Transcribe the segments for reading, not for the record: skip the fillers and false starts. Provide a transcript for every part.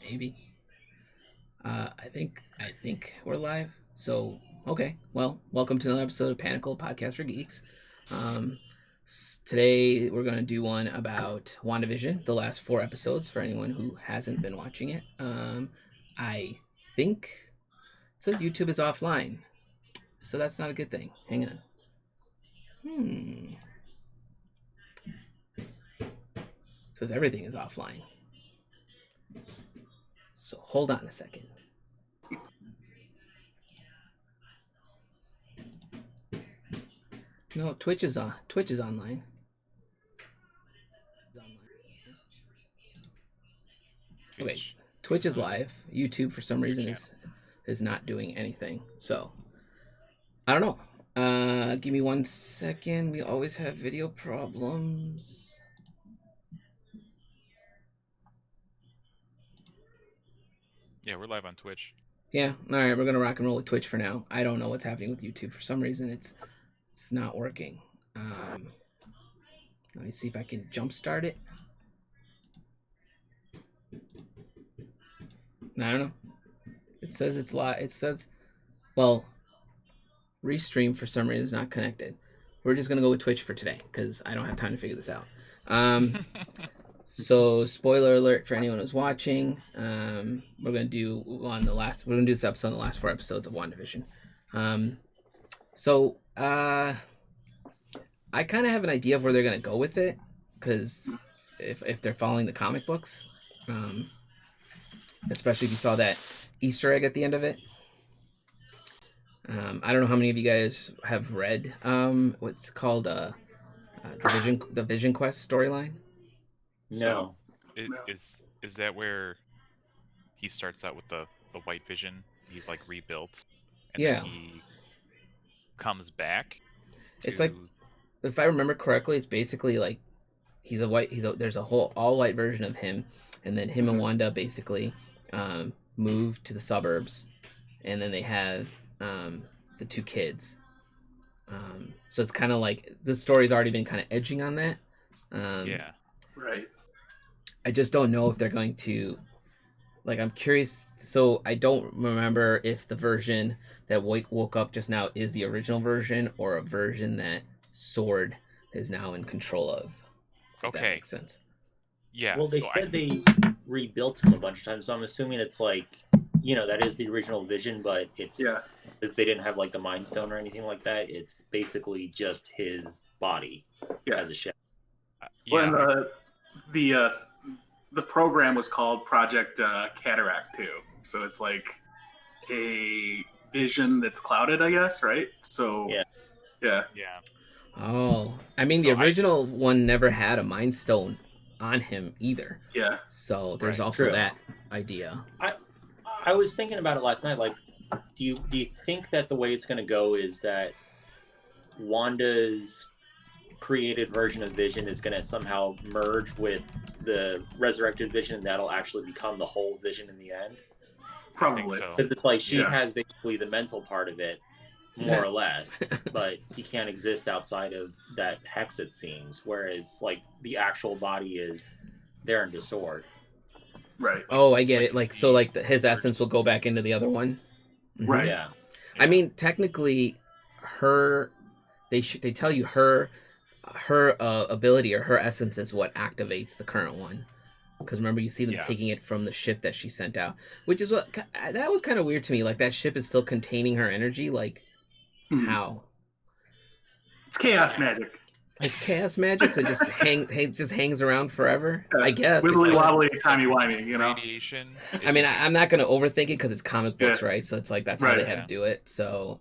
Maybe. I think we're live. So okay, well, welcome to another episode of Panakal Podcast for Geeks. Today we're gonna do one about WandaVision, the last 4 episodes for anyone who hasn't been watching it. I think it says YouTube is offline, so that's not a good thing. Hang on. It says everything is offline. So hold on a second. No, Twitch is on. Twitch is online. Okay, Twitch is live. YouTube, for some reason, is not doing anything. So I don't know. Give me 1 second. We always have video problems. Yeah, we're live on Twitch. Yeah, all right. We're gonna rock and roll with Twitch for now. I don't know what's happening with YouTube. For some reason, it's not working. Let me see if I can jumpstart it. I don't know. It says it's live. It says, well, restream for some reason is not connected. We're just gonna go with Twitch for today because I don't have time to figure this out. So spoiler alert for anyone who's watching. We're gonna do this episode on the last 4 episodes of WandaVision. So I kind of have an idea of where they're gonna go with it because if they're following the comic books, especially if you saw that Easter egg at the end of it. I don't know how many of you guys have read what's called the Vision Quest storyline. No. Is that where he starts out with the white vision? He's like rebuilt, and then he comes back. It's like, if I remember correctly, it's basically like there's a whole all white version of him, and then him and Wanda basically move to the suburbs, and then they have the 2 kids. So it's kind of like the story's already been kind of edging on that. Yeah. Right. I just don't know if they're going to, like, I'm curious. So I don't remember if the version that woke up just now is the original version or a version that Sword is now in control of. If that makes sense. Yeah. Well, they said they rebuilt him a bunch of times, so I'm assuming it's like, that is the original Vision, but it's because they didn't have like the Mind Stone or anything like that. It's basically just his body as a shell. Well, and the program was called Project Cataract too, so it's like a vision that's clouded, I guess, right? So yeah. Oh, I mean, the original one never had a Mind Stone on him either. Yeah. So there's also that idea. I was thinking about it last night. Like, do you think that the way it's going to go is that Wanda's created version of Vision is going to somehow merge with the resurrected Vision, and that'll actually become the whole Vision in the end? Probably. Because it's like she has basically the mental part of it, more or less, but he can't exist outside of that hex, it seems, whereas like the actual body is there in the Sword. Right. Oh, I get it. Like, so like his essence will go back into the other one. Right. Yeah. I mean, technically, they tell you her ability or her essence is what activates the current one. Because remember, you see them taking it from the ship that she sent out, which is that was kind of weird to me. Like, that ship is still containing her energy. Like, how? It's chaos magic. It's chaos magic, so it just hangs around forever. I guess. Wibbly wobbly, timey wimey, Radiation. I mean, I'm not going to overthink it because it's comic books, right? So it's like that's how they had to do it. So.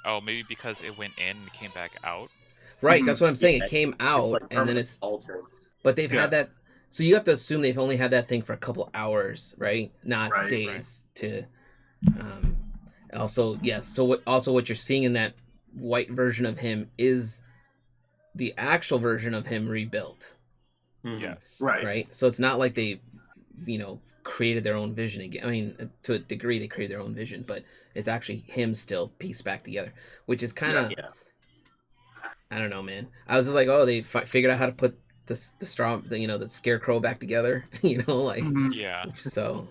Oh, maybe because it went in and came back out. Right, that's what I'm saying. It came out and then it's altered. But they've had that. So you have to assume they've only had that thing for a couple hours, right? Not days to. Also, yes. So what you're seeing in that white version of him is the actual version of him rebuilt. Yes. Right. So it's not like they, created their own vision again. I mean, to a degree, they created their own vision, but it's actually him still pieced back together, which is kind of. I don't know, man. I was just like, oh, they figured out how to put the straw, the scarecrow back together. Like Yeah. so.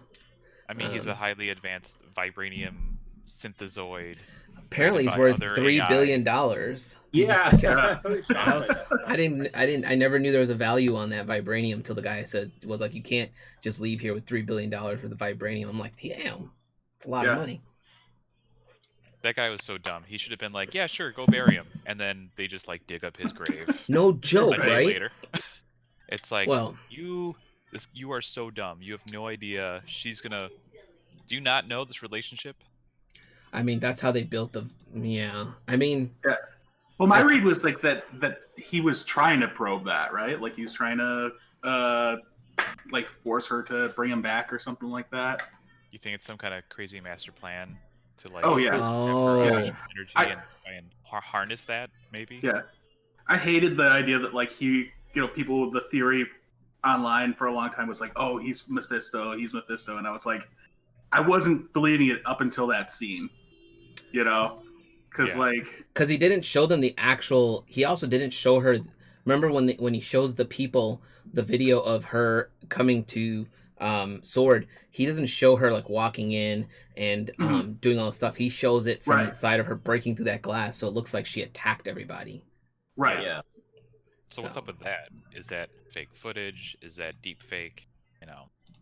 I mean, he's a highly advanced vibranium synthezoid. Apparently, he's worth $3 billion. Yeah. I never knew there was a value on that vibranium until the guy was like, you can't just leave here with $3 billion worth of vibranium. I'm like, damn, it's a lot of money. That guy was so dumb. He should have been like, yeah, sure, go bury him. And then they just like dig up his grave. No joke, a day right? Later. It's like, well, you are so dumb. You have no idea. Do you not know this relationship? I mean, that's how they built I mean, yeah. Well, my read was like that he was trying to probe that, right? Like he was trying to like force her to bring him back or something like that. You think it's some kind of crazy master plan to like have her energy and try and harness that, maybe? Yeah. I hated the idea that like people, the theory online for a long time was like, oh, he's Mephisto, and I was like, I wasn't believing it up until that scene, because he didn't show them the actual. He also didn't show her. Remember when he shows the people the video of her coming to Sword, he doesn't show her like walking in and doing all the stuff. He shows it from the side of her breaking through that glass, so it looks like she attacked everybody. Right. Yeah. So what's up with that? Is that fake footage? Is that deep fake?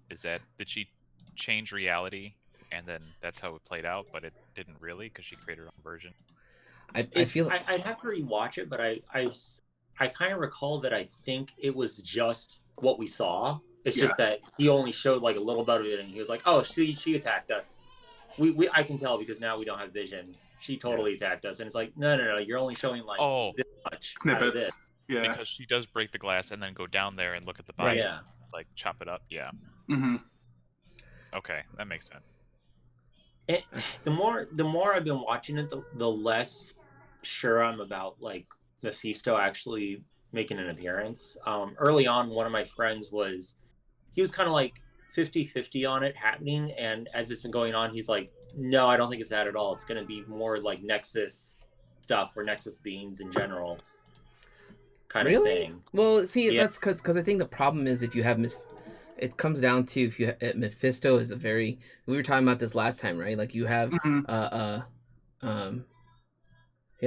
Did she change reality and then that's how it played out, but it didn't really because she created her own version? I feel I'd have to rewatch it, but I kind of recall that I think it was just what we saw. It's just that he only showed like a little bit of it, and he was like, "Oh, she attacked us. I can tell because now we don't have vision. She totally attacked us." And it's like, no, you're only showing like this much snippets. Yeah, because she does break the glass and then go down there and look at the body, like chop it up. Yeah. Mm-hmm. Okay, that makes sense. And the more I've been watching it, the less sure I'm about like Mephisto actually making an appearance. Early on, one of my friends was kind of like 50-50 on it happening, and as it's been going on, he's like, no, I don't think it's that at all. It's going to be more like Nexus stuff or Nexus beings in general kind of thing. Well, see, that's because I think the problem is if you have it comes down to if you Mephisto is we were talking about this last time, right? Like you have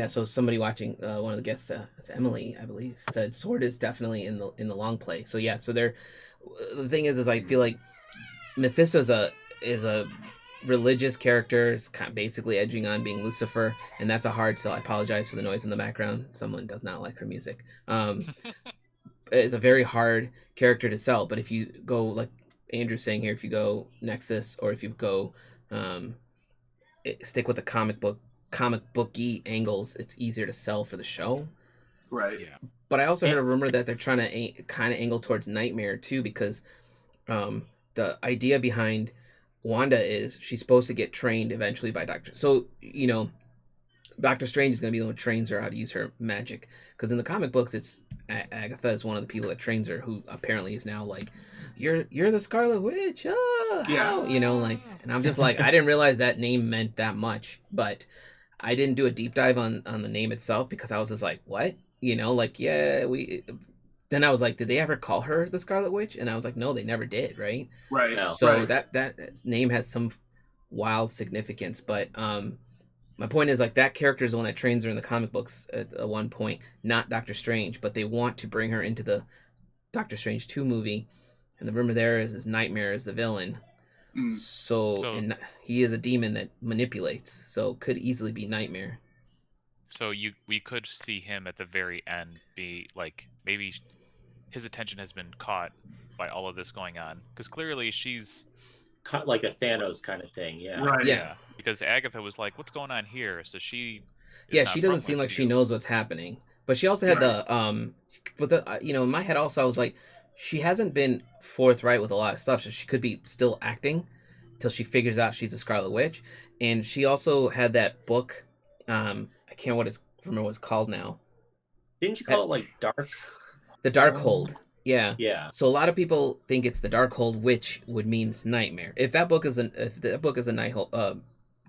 so somebody watching, one of the guests, it's Emily, I believe, said Sword is definitely in the long play. So yeah, so the thing is I feel like Mephisto is a religious character, is kind of basically edging on being Lucifer, and that's a hard sell. I apologize for the noise in the background. Someone does not like her music. It's a very hard character to sell, but if you go like Andrew's saying here, if you go Nexus or if you go stick with the comic booky angles, it's easier to sell for the show. Right. Yeah. But I also heard a rumor that they're trying to kind of angle towards Nightmare too, because the idea behind Wanda is she's supposed to get trained eventually by Doctor. So Doctor Strange is going to be the one who trains her how to use her magic, because in the comic books, it's Agatha is one of the people that trains her, who apparently is now like, you're the Scarlet Witch, and I'm just like, I didn't realize that name meant that much, but I didn't do a deep dive on the name itself because I was just like, what, Then I was like, did they ever call her the Scarlet Witch? And I was like, no, they never did, right? Right. So that name has some wild significance, but my point is like that character is the one that trains her in the comic books at one point, not Doctor Strange, but they want to bring her into the Doctor Strange 2 movie, and the rumor there is Nightmare is the villain. And he is a demon that manipulates, so could easily be Nightmare. So we could see him at the very end be like, maybe his attention has been caught by all of this going on, because clearly she's like a Thanos kind of thing. Yeah. Right. Yeah. Because Agatha was like, what's going on here? So she she doesn't seem like she knows what's happening, but she also had in my head also I was like, she hasn't been forthright with a lot of stuff, so she could be still acting till she figures out she's a Scarlet Witch. And she also had that book, I can't remember what it's called now. Didn't you call it like The Darkhold? Yeah. Yeah. So a lot of people think it's the Darkhold, which would mean Nightmare. If that book is a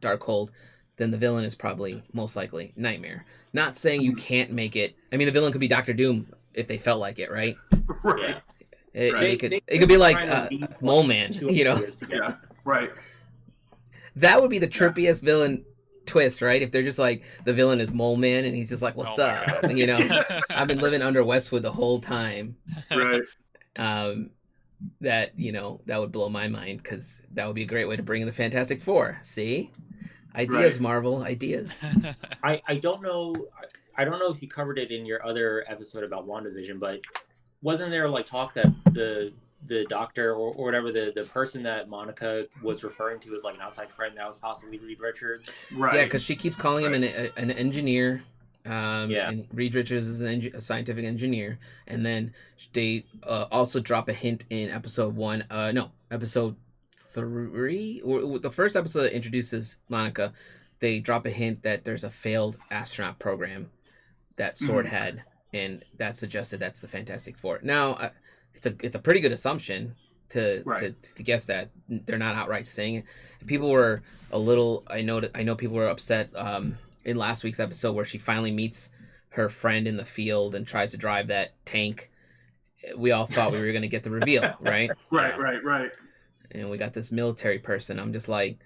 Darkhold, then the villain is probably most likely Nightmare. Not saying you can't make it. I mean, the villain could be Doctor Doom if they felt like it, right? Right. It could be like Mole Man, Yeah. Right. That would be the trippiest villain twist, right? If they're just like the villain is Mole Man and he's just like, "What's up?" I've been living under Westwood the whole time. Right. That that would blow my mind because that would be a great way to bring in the Fantastic Four. See, ideas, right. Marvel ideas. I don't know. I don't know if you covered it in your other episode about WandaVision, but wasn't there like talk that the doctor or whatever the person that Monica was referring to as like an outside friend that was possibly Reed Richards? Right. Yeah, because she keeps calling him an engineer. And Reed Richards is a scientific engineer, and then they also drop a hint in episode 3, or the first episode that introduces Monica. They drop a hint that there's a failed astronaut program that Sword had, and that suggested that's the Fantastic Four. Now, it's a pretty good assumption to guess that. They're not outright saying it. People were a little. I know people were upset in last week's episode where she finally meets her friend in the field and tries to drive that tank. We all thought we were going to get the reveal, right? Right. And we got this military person. I'm just like,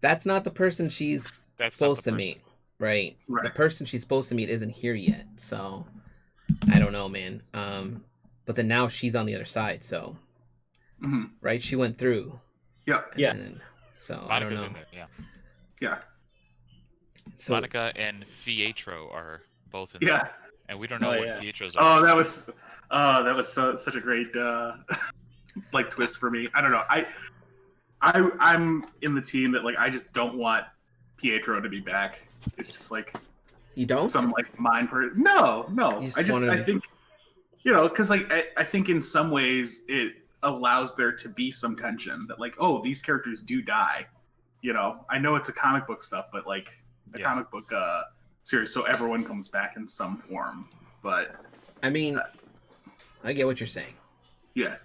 that's not the person she's supposed to meet, right? The person she's supposed to meet isn't here yet. So I don't know, man. But then now she's on the other side. So, right? She went through. Yeah. So Monica's I don't know. In there, yeah. So, Monica and Pietro are both in there. And we don't know what Pietro's are. Oh, that was such a great like twist for me. I don't know. I'm in the team that like I just don't want Pietro to be back. It's just like you don't some like mind No. I think because like I think in some ways it allows there to be some tension that like, oh, these characters do die. I know it's a comic book stuff, but like a comic book series, so everyone comes back in some form. But I mean, I get what you're saying. Yeah,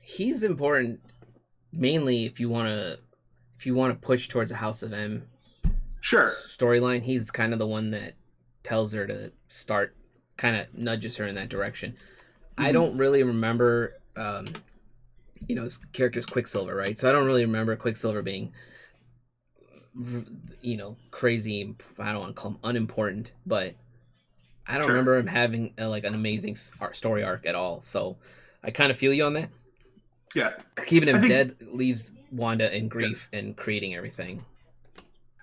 he's important mainly if you want to push towards a House of M storyline. He's kind of the one that tells her to start, kind of nudges her in that direction. I don't really remember his character's Quicksilver, right? So I don't really remember Quicksilver being crazy. I don't want to call him unimportant, but I don't remember him having like an amazing story arc at all. So I kind of feel you on that. Yeah, keeping him dead leaves Wanda in grief and creating everything.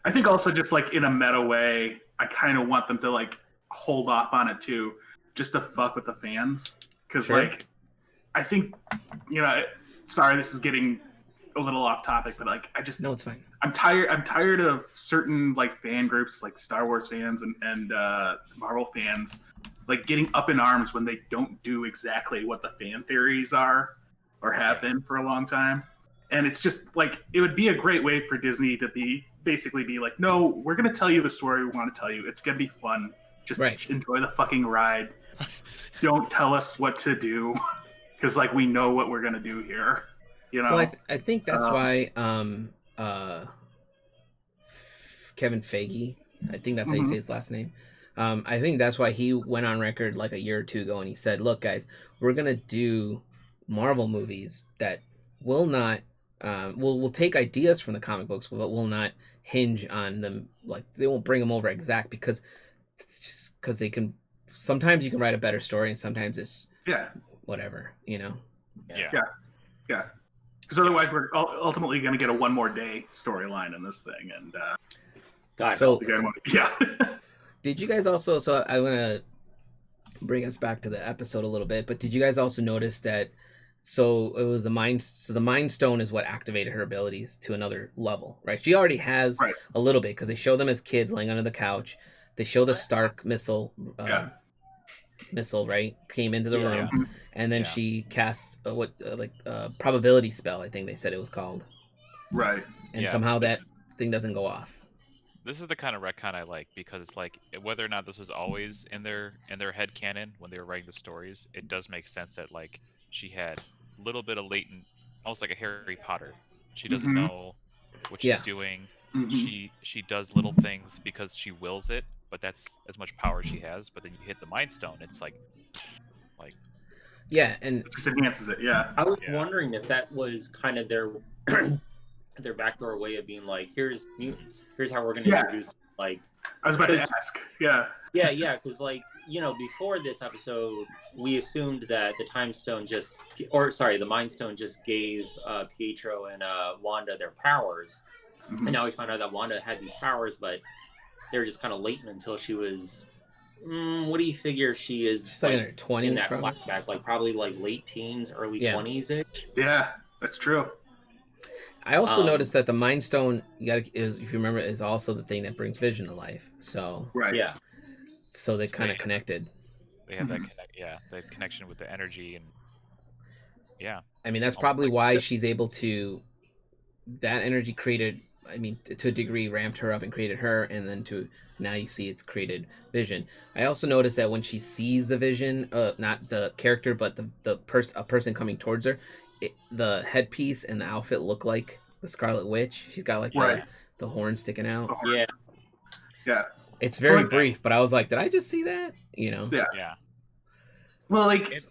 I think also just like in a meta way, I kind of want them to like hold off on it too, just to fuck with the fans. Because like, I think sorry, this is getting a little off topic, but like it's fine. I'm tired of certain like fan groups, like Star Wars fans and Marvel fans, like getting up in arms when they don't do exactly what the fan theories are or have been for a long time. And it's just like, it would be a great way for Disney to basically be like, no, we're going to tell you the story we want to tell you. It's going to be fun. Just enjoy the fucking ride. Don't tell us what to do. Because like, we know what we're going to do here. Well, I think that's why Kevin Feige, I think that's how you say his last name. I think that's why he went on record like a year or two ago and he said, look, guys, we're going to do Marvel movies that will not, we'll take ideas from the comic books, but will not hinge on them. Like, they won't bring them over exact because they can, sometimes you can write a better story and sometimes it's whatever, Yeah. Because otherwise, we're ultimately going to get a one more day storyline in this thing, and did you guys also? So I'm gonna bring us back to the episode a little bit, but did you guys also notice that? So it was the mind. So the Mind Stone is what activated her abilities to another level, right? She already has a little bit because they show them as kids laying under the couch. They show the Stark missile. Missile, right, came into the room, and then she cast probability spell, I think they said it was called, and somehow that thing doesn't go off. This is the kind of retcon I like, because it's like, whether or not this was always in their head canon when they were writing the stories, it does make sense that like she had a little bit of latent, almost like a Harry Potter. She doesn't know what she's doing. She does little things because she wills it, but that's as much power as she has. But then you hit the Mind Stone, it's like Like, Yeah, and it just enhances it. Yeah. I was wondering if that was kind of their their backdoor way of being like, here's mutants. Here's how we're going to introduce. Like, I was about to ask. Yeah. Yeah, because like, before this episode, we assumed that the the Mind Stone just gave Pietro and Wanda their powers, and now we found out that Wanda had these powers, but they're just kind of latent until she was. What do you figure she is? She's like in her 20s, in that probably. flashback, like probably like late teens, early 20s ish. Yeah, that's true. I also noticed that the Mind Stone, if you remember, is also the thing that brings Vision to life. So yeah, so they kind of connected. They have that the connection with the energy, and I mean, that's probably why she's able to. That energy created. I mean, to a degree, ramped her up and created her, and then now you see it's created Vision. I also noticed that when she sees the Vision, not the character, but a person coming towards her, the headpiece and the outfit look like the Scarlet Witch. She's got like the horn sticking out. Yeah. It's very brief, but I was like, did I just see that? Yeah. Well, like,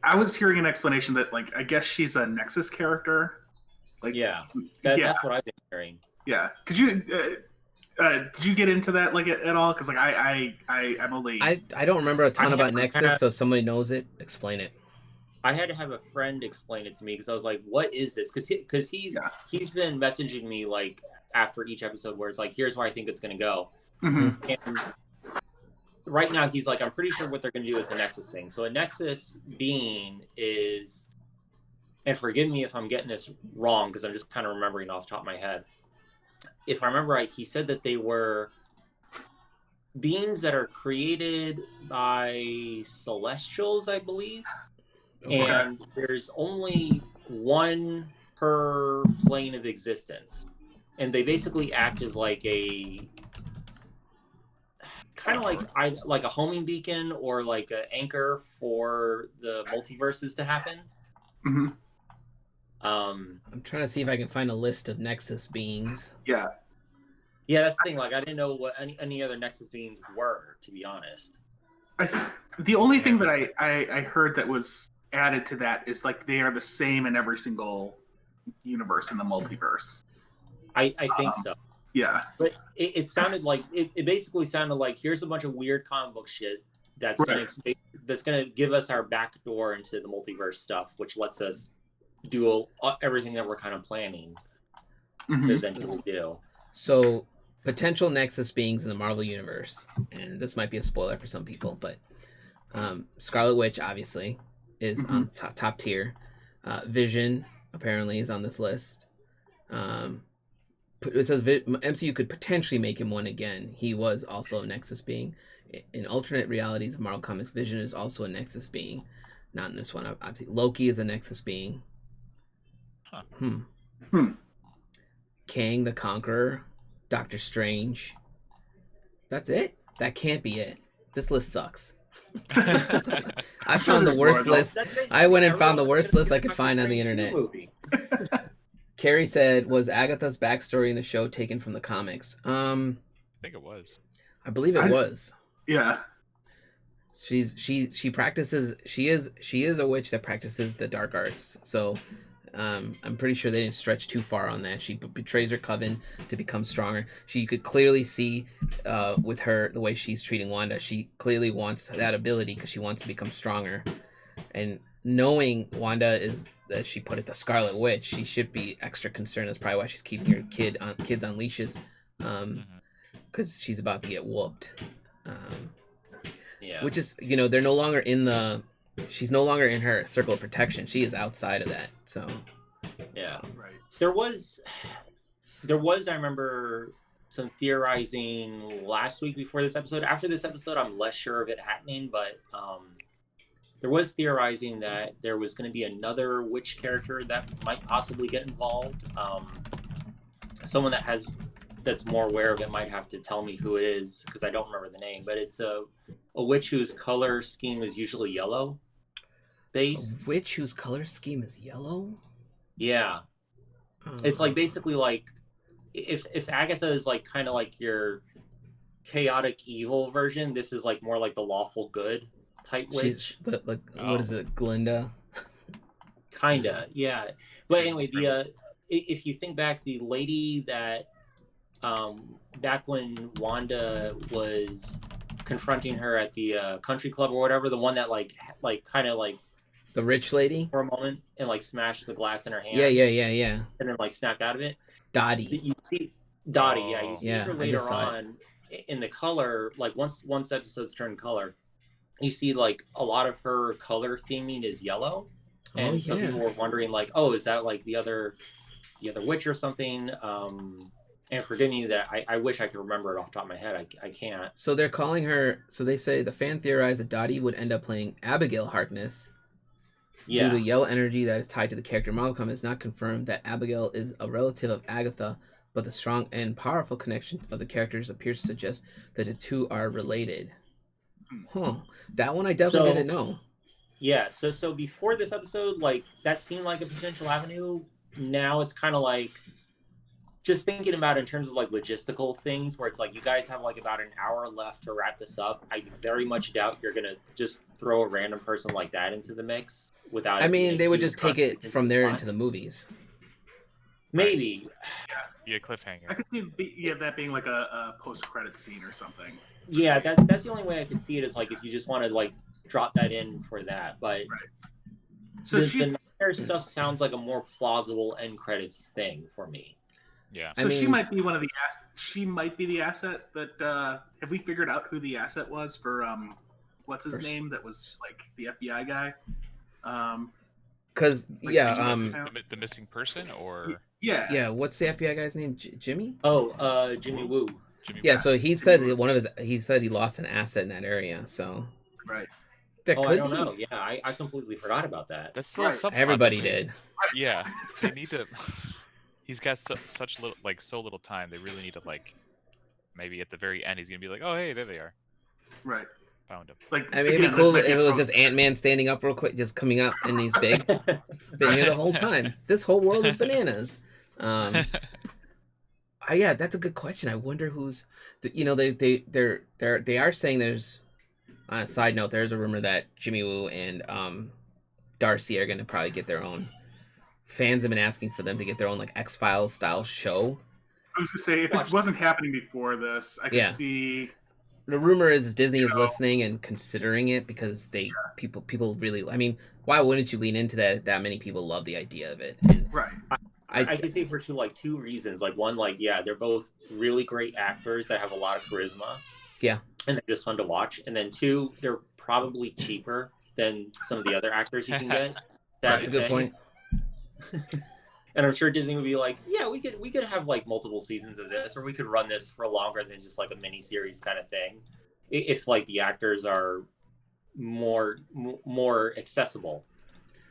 I was hearing an explanation that, like, I guess she's a Nexus character. Like, that's what I've been hearing. Yeah. Could you did you get into that like at all? Because like I'm only I don't remember a ton about Nexus, so if somebody knows it, explain it. I had to have a friend explain it to me because I was like, "What is this?" Because he's been messaging me like after each episode where it's like, "Here's where I think it's going to go," and right now he's like, "I'm pretty sure what they're going to do is a Nexus thing." So a Nexus being is, and forgive me if I'm getting this wrong because I'm just kind of remembering off the top of my head. If I remember right, he said that they were beings that are created by Celestials, I believe. And there's only one per plane of existence. And they basically act as like a kind of like a homing beacon or like an anchor for the multiverses to happen. I'm trying to see if I can find a list of Nexus beings. Yeah, that's the thing. Like, I didn't know what any other Nexus beings were, to be honest. The only thing that I heard that was added to that is like they are the same in every single universe in the multiverse. I think so. Yeah, but it sounded like it basically sounded like here's a bunch of weird comic book shit that's gonna give us our back door into the multiverse stuff, which lets us do everything that we're kind of planning to eventually do. So, potential Nexus beings in the Marvel Universe, and this might be a spoiler for some people, but Scarlet Witch obviously is on top tier. Vision apparently is on this list. It says MCU could potentially make him one again. He was also a Nexus being. In alternate realities of Marvel Comics, Vision is also a Nexus being. Not in this one. Obviously, Loki is a Nexus being. Kang the Conqueror, Doctor Strange. That's it? That can't be it. This list sucks. I found the worst list. I went and found the worst list I could find on the internet. Carrie said, was Agatha's backstory in the show taken from the comics? I think it was. I believe it was. Yeah. She practices. She is a witch that practices the dark arts. So I'm pretty sure they didn't stretch too far on that. She betrays her coven to become stronger. You could clearly see with her the way she's treating Wanda. She clearly wants that ability because she wants to become stronger. And knowing Wanda is that she put it the Scarlet Witch, she should be extra concerned. That's probably why she's keeping her kids on leashes, because she's about to get whooped. Which is, they're no longer she's no longer in her circle of protection. She is outside of that. So right. There was I remember some theorizing last week before this episode. After this episode, I'm less sure of it happening, but there was theorizing that there was going to be another witch character that might possibly get involved. Someone that's more aware of it might have to tell me who it is because I don't remember the name, but it's a witch whose color scheme is usually yellow based. A witch whose color scheme is yellow? Yeah. It's like basically like if Agatha is like kind of like your chaotic evil version, this is like more like the lawful good type witch. What is it, Glinda? Kinda, yeah. But anyway, if you think back, the lady that back when Wanda was confronting her at the country club or whatever, the one that like kind of like the rich lady for a moment and like smashed the glass in her hand. Yeah. And then like snapped out of it. Dottie. You see Dottie, you see her later on in the color, like once episode's turned color, you see like a lot of her color theming is yellow. And some people were wondering like, oh, is that like the other witch or something? And forgive me that I wish I could remember it off the top of my head. I can't. So they're calling her. So they say the fan theorized that Dottie would end up playing Abigail Harkness. Due to yellow energy that is tied to the character Malcolm, it's not confirmed that Abigail is a relative of Agatha, but the strong and powerful connection of the characters appears to suggest that the two are related. That one I definitely didn't know. Yeah, so before this episode, like that seemed like a potential avenue. Now it's kind of like just thinking about it in terms of like logistical things, where it's like you guys have like about an hour left to wrap this up. I very much doubt you're gonna just throw a random person like that into the mix without. I mean, they would just take it from there into the movies. Maybe. Be a cliffhanger. I could see that being like a post-credit scene or something. Yeah, that's the only way I could see it is like if you just want to like drop that in for that, but so the Nightmare stuff sounds like a more plausible end credits thing for me. Yeah. So she might be one of the she might be the asset that have we figured out who the asset was for what's his name that was like the FBI guy? Because the missing person or what's the FBI guy's name? Jimmy? Jimmy Woo. So he said he said he lost an asset in that area. So I don't know. Yeah, I completely forgot about that. That's still everybody did. Yeah, they need to. He's got such little, like so little time. They really need to like, maybe at the very end he's gonna be like, oh hey, there they are. Right. Found him. Like, I mean, it'd be cool if it was just Ant-Man standing up real quick, just coming up, and he's big. Been here the whole time. This whole world is bananas. Yeah, that's a good question. I wonder who's, they are saying there's. On a side note, there's a rumor that Jimmy Woo and Darcy are gonna probably get their own. Fans have been asking for them to get their own like X-Files style show. I was gonna say if it wasn't happening before this, I could see. The rumor is Disney is listening and considering it because people really. I mean, why wouldn't you lean into that? That many people love the idea of it. And right. I can say for two reasons. Like one, like they're both really great actors that have a lot of charisma. Yeah. And they're just fun to watch. And then two, they're probably cheaper than some of the other actors you can get. That's a good point. And I'm sure Disney would be like, yeah, we could have like multiple seasons of this, or we could run this for longer than just like a mini series kind of thing. If like the actors are more accessible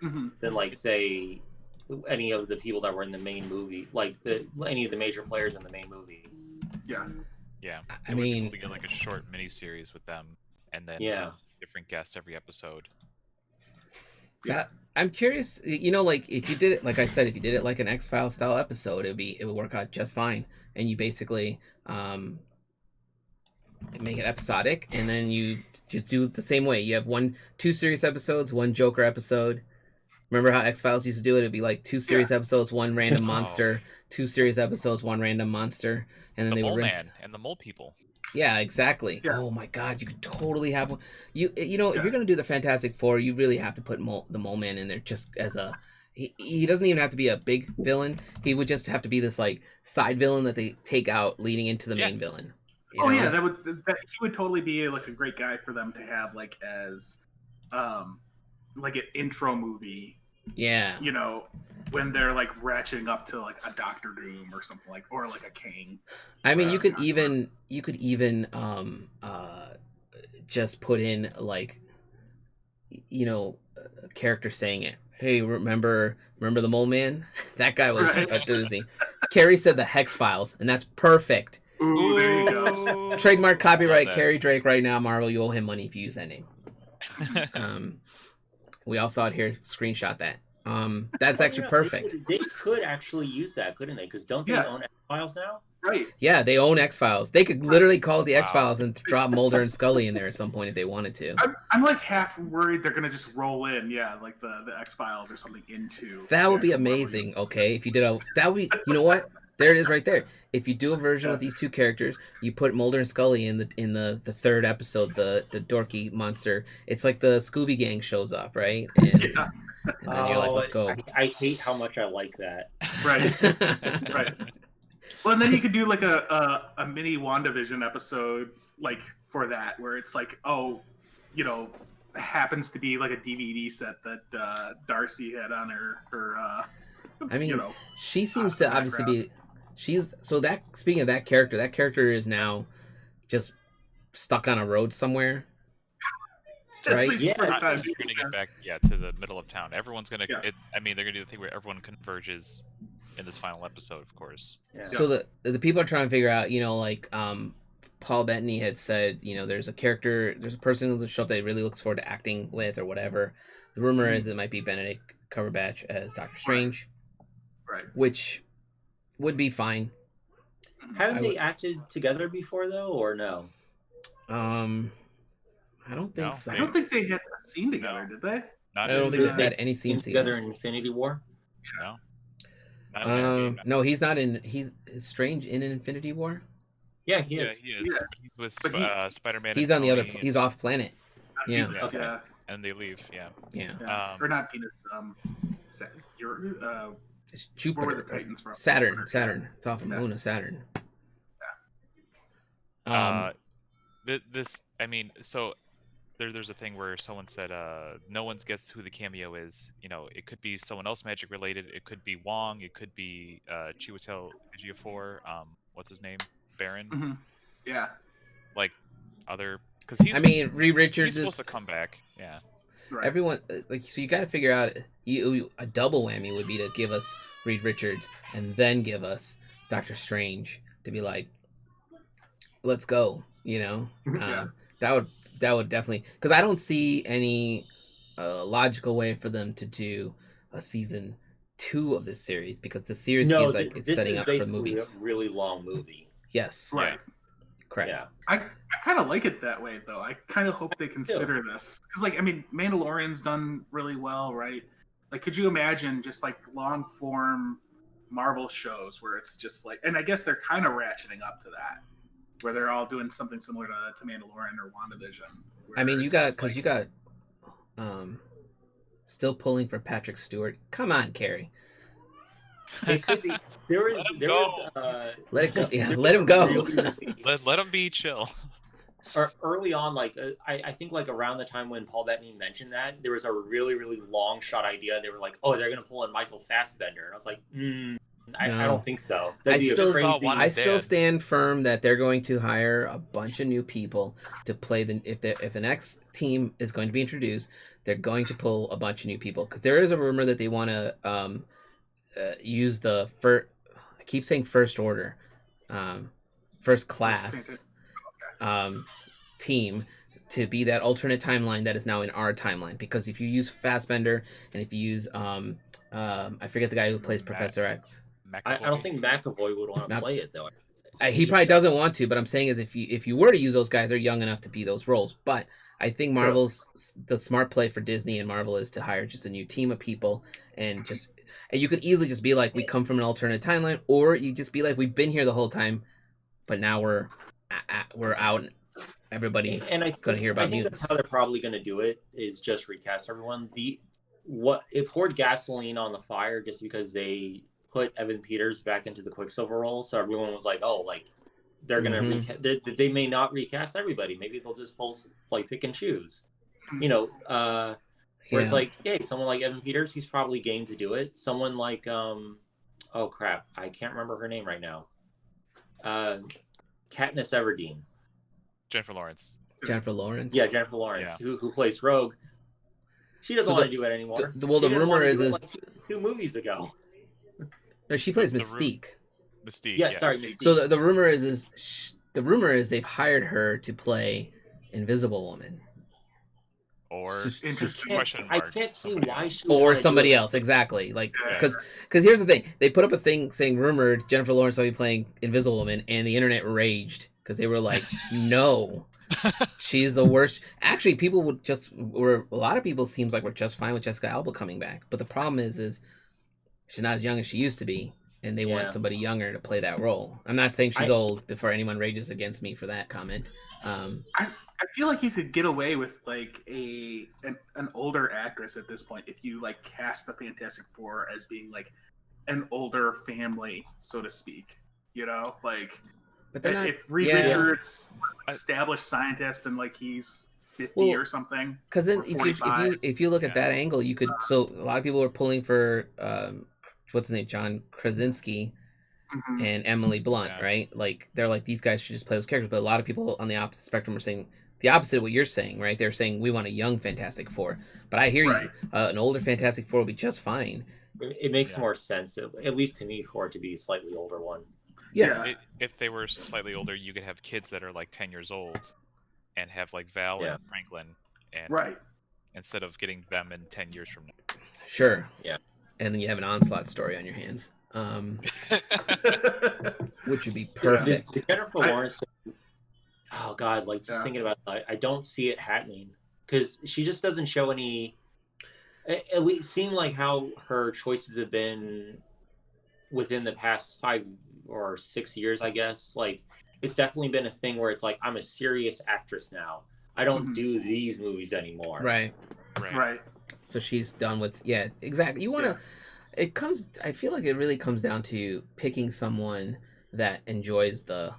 than like say any of the people that were in the main movie, like any of the major players in the main movie. Yeah. Yeah. I mean, we get like a short mini series with them, and then different guests every episode. Yeah, I'm curious. Like if you did it, like I said, if you did it like an X-Files style episode, it would work out just fine. And you basically make it episodic, and then you just do it the same way. You have 2 serious episodes, 1 Joker episode. Remember how X-Files used to do it? It'd be like 2 serious episones, 1 random monster, 2 serious episodes, 1 random monster, and then they would rinse. And the mole people. Yeah, exactly. Yeah. Oh my God, you could totally have one. If you're gonna do the Fantastic Four, you really have to put the Mole Man in there just as a. He doesn't even have to be a big villain. He would just have to be this like side villain that they take out leading into the main villain. He would totally be like a great guy for them to have like as, like an intro movie. Yeah. When they're like ratcheting up to like a Doctor Doom or something or like a King. I mean, you could even just put in like, a character saying it. Hey, remember the Mole Man? That guy was a doozy. Carrie said the Hex Files, and that's perfect. Ooh, there you go. Trademark, copyright, Carrie Drake. Right now, Marvel, you owe him money if you use that name. We all saw it here. Screenshot that. That's actually perfect. They could actually use that, couldn't they? Because don't they own X-Files now? Right. Yeah, they own X-Files. They could literally call it the X-Files and drop Mulder and Scully in there at some point if they wanted to. I'm like half worried they're gonna just roll in, like the X-Files or something into. That would be amazing. Okay, if you did that would be. You know what? There it is, right there. If you do a version with these two characters, you put Mulder and Scully in the third episode, the dorky monster. It's like the Scooby Gang shows up, right? And, and then you're like, let's go. I hate how much I like that. Right. Right. Well, and then you could do like a mini WandaVision episode like for that, where it's like, happens to be like a DVD set that Darcy had on her. I mean, she seems to obviously be. Speaking of that character is now just stuck on a road somewhere. Right? You're gonna get back, to the middle of town. Everyone's gonna. They're gonna do the thing where everyone converges in this final episode, of course. Yeah. So the people are trying to figure out, Paul Bettany had said, there's a person who's a show that he really looks forward to acting with or whatever. The rumor is it might be Benedict Cumberbatch as Doctor Strange, right? Which would be fine. Haven't they acted together before though, or no? I don't think so. I don't think they had a scene together, did they? I don't think they had any scenes together in Infinity War. No. No, he's not in. He's Strange in Infinity War. Yeah, he is. Yeah, he is. He's with Spider-Man. He's on the other. He's off planet. Yeah. Okay. And they leave. Yeah. Yeah. Or not Venus. It's Jupiter. Where were the Titans from? Saturn. It's off of the moon of Saturn. Yeah. So there's a thing where someone said no one's guessed who the cameo is. It could be someone else magic related. It could be Wong. It could be Chiwetel Ejiofor. What's his name? Baron. Mm-hmm. Yeah. Like other, because he's. Reed Richards is supposed to come back. Yeah. Right. Everyone so you got to figure out a double whammy would be to give us Reed Richards and then give us Doctor Strange to be like, let's go. Yeah. That would definitely, because I don't see any logical way for them to do a season 2 of this series, because the series feels like it's setting up for movies. A really long movie. Yes. Right. Yeah. Correct. Yeah. I kind of like it that way, though. I kind of hope they consider this, because, Mandalorian's done really well, right? Like, could you imagine just long form Marvel shows where it's just and I guess they're kind of ratcheting up to that, where they're all doing something similar to Mandalorian or WandaVision. You got still pulling for Patrick Stewart. Come on, Carrie. It could be. There was. Let it go. Yeah, let him go. let him be chill. Or early on, I think around the time when Paul Bettany mentioned that, there was a really, really long shot idea. They were like, "Oh, they're gonna pull in Michael Fassbender," and I was like, I don't think so. I still stand firm that they're going to hire a bunch of new people to play if the next team is going to be introduced, they're going to pull a bunch of new people, because there is a rumor that they want to use the first. I keep saying first order, first class team to be that alternate timeline that is now in our timeline. Because if you use Fassbender and if you use I forget the guy who plays Professor X. I don't think McAvoy would want to play it though. He probably doesn't want to, but I'm saying is if you were to use those guys, they're young enough to be those roles. But I think the smart play for Disney and Marvel is to hire just a new team of people, and you could easily just be like, we come from an alternate timeline, or you just be like, we've been here the whole time, but now we're out. Everybody's going to hear about mutants. That's how they're probably going to do it, is just recast everyone. It poured gasoline on the fire just because they put Evan Peters back into the Quicksilver role, so everyone was like, "Oh, they're gonna they may not recast everybody. Maybe they'll just pull pick and choose." Where it's hey, someone like Evan Peters, he's probably game to do it. Someone like oh crap, I can't remember her name right now. Katniss Everdeen. Jennifer Lawrence. Yeah, Jennifer Lawrence, who plays Rogue. She doesn't want to do it anymore. The rumor is two movies ago. No, she plays Mystique. Mystique. Yeah, sorry, Mystique. So the rumor is they've hired her to play Invisible Woman. or Interesting. question I mark. can't see somebody why else. she would or wanna do somebody it. else, exactly. Like, Yeah. because here's the thing: they put up a thing saying rumored Jennifer Lawrence will be playing Invisible Woman, and the internet raged because they were like, "No, she's the worst." Actually, people a lot of people seems like we're just fine with Jessica Alba coming back, but the problem is she's not as young as she used to be, and they want Yeah. somebody younger to play that role. I'm not saying she's old. Before anyone rages against me for that comment, I feel like you could get away with like an older actress at this point if you like cast the Fantastic Four as being like an older family, so to speak. You know, like but they're not. if Reed yeah. Richards was an established scientist and like he's 50 or something. Because then, or if you look at that angle, you could. So a lot of people are pulling for what's his name, John Krasinski and Emily Blunt, right? Like they're like these guys should just play those characters. But a lot of people on the opposite spectrum are saying the opposite of what you're saying, right? They're saying we want a young Fantastic Four. But I hear you, an older Fantastic Four will be just fine. It makes more sense, at least to me, for it to be a slightly older one. Yeah. If they were slightly older, you could have kids that are like 10 years old, and have like Val and Franklin, and instead of getting them in 10 years from now. Sure. Yeah. And then you have an Onslaught story on your hands, which would be perfect. The Jennifer Lawrence thing, oh god, like just thinking about it, I don't see it happening because she just doesn't show any. At least seeing like how her choices have been within the past 5 or 6 years, I guess. Like it's definitely been a thing where it's like I'm a serious actress now. I don't do these movies anymore. Right. So she's done with exactly. You want to. It comes. I feel like it really comes down to picking someone that enjoys the,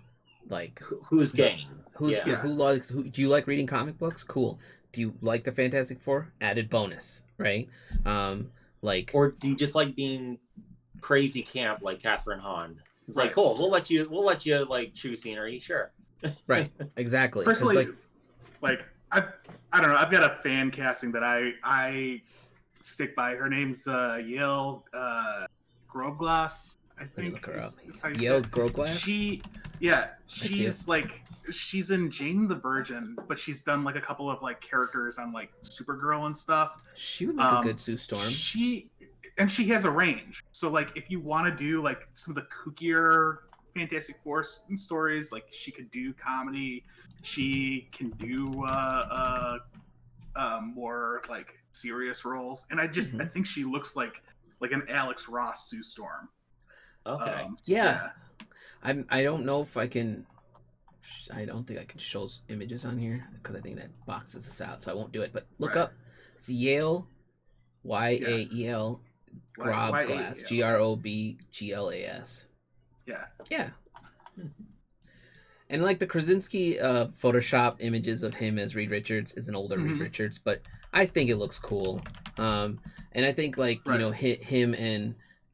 like, who's game. Who likes? Do you like reading comic books? Cool. Do you like the Fantastic Four? Added bonus, right? Like, or do you just like being crazy camp like Catherine Hahn? It's like, cool. We'll let you like choose scenery, sure. Right. Exactly. Personally, like I don't know. I've got a fan casting that I stick by. Her name's Yale Grobglass, I think. Yale Grobglass? She's in Jane the Virgin, but she's done like a couple of like characters on like Supergirl and stuff. She would make a good Sue Storm. She has a range. So like if you want to do like some of the kookier Fantastic Four stories, like she could do comedy. She can do more like serious roles, and I think she looks like an Alex Ross Sue Storm. Okay. I don't know if I can. I don't think I can show images on here because I think that boxes us out, so I won't do it. But look up. It's Yale, Yael Grobglass, Grobglas. Yeah. And like the Krasinski Photoshop images of him as Reed Richards is an older Reed Richards, but I think it looks cool. And I think like you know him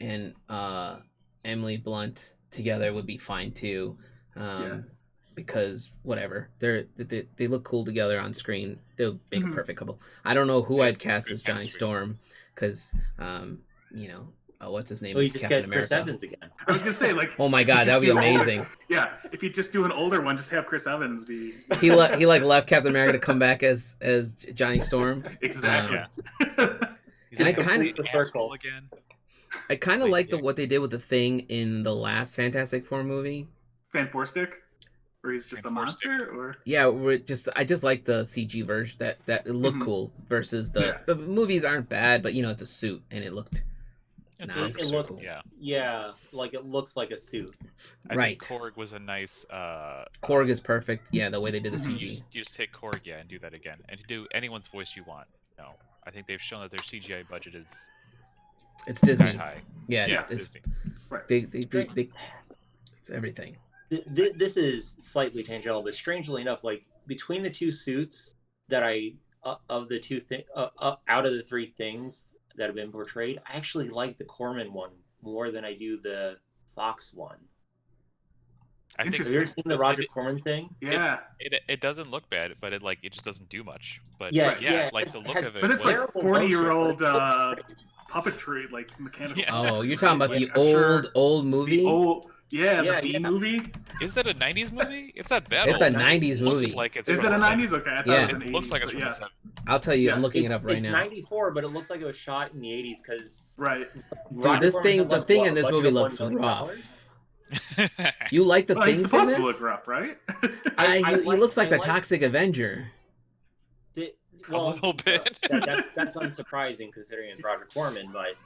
and Emily Blunt together would be fine too. Because whatever, they look cool together on screen. They'll make a perfect couple. I don't know who I'd cast as Johnny Storm because you know. What's his name? Well, you just get Chris Evans again. I was gonna say, like, oh my god, that would be amazing. If you just do an older one, just have Chris Evans be. He left Captain America to come back as Johnny Storm. Exactly. And I kind of like what they did with the Thing in the last Fantastic Four movie. Fanforstic, where he's just a monster, or I just like the CG version that it looked cool versus the movies aren't bad, but you know it's a suit and it looked. It looks cool. Like it looks like a suit. I think Korg was a nice. Korg is perfect. Yeah, the way they did the CG. You just take Korg, and do that again, and to do anyone's voice you want. No, I think they've shown that their CGI budget is. It's Disney. High. Yeah, it's Disney. Right. They it's everything. This is slightly tangential, but strangely enough, like between the two suits that out of the three things that have been portrayed, I actually like the Corman one more than I do the Fox one. I think have you ever seen the Roger Corman thing? Yeah, it doesn't look bad, but it just doesn't do much. But like the look of it. But it's like 40-year-old puppetry, like mechanical. Oh, you're talking about the old movie? Yeah, Yeah, the B yeah. movie. Is that a 90s movie? It's not that It's old. a 90s It looks movie. like it's Is it from a the 90s? Okay, I thought Yeah. it was an 70s. 80s. It looks like it's but from yeah. the I'll tell you, Yeah. I'm looking it up right it's now. 94, but it looks like it was shot in the 80s because Right. Dude, the thing in this movie looks rough. You like the Well, he's things in supposed this? to look rough, right? He looks like the Toxic Avenger. A little bit. That's unsurprising considering it's Roger Corman, but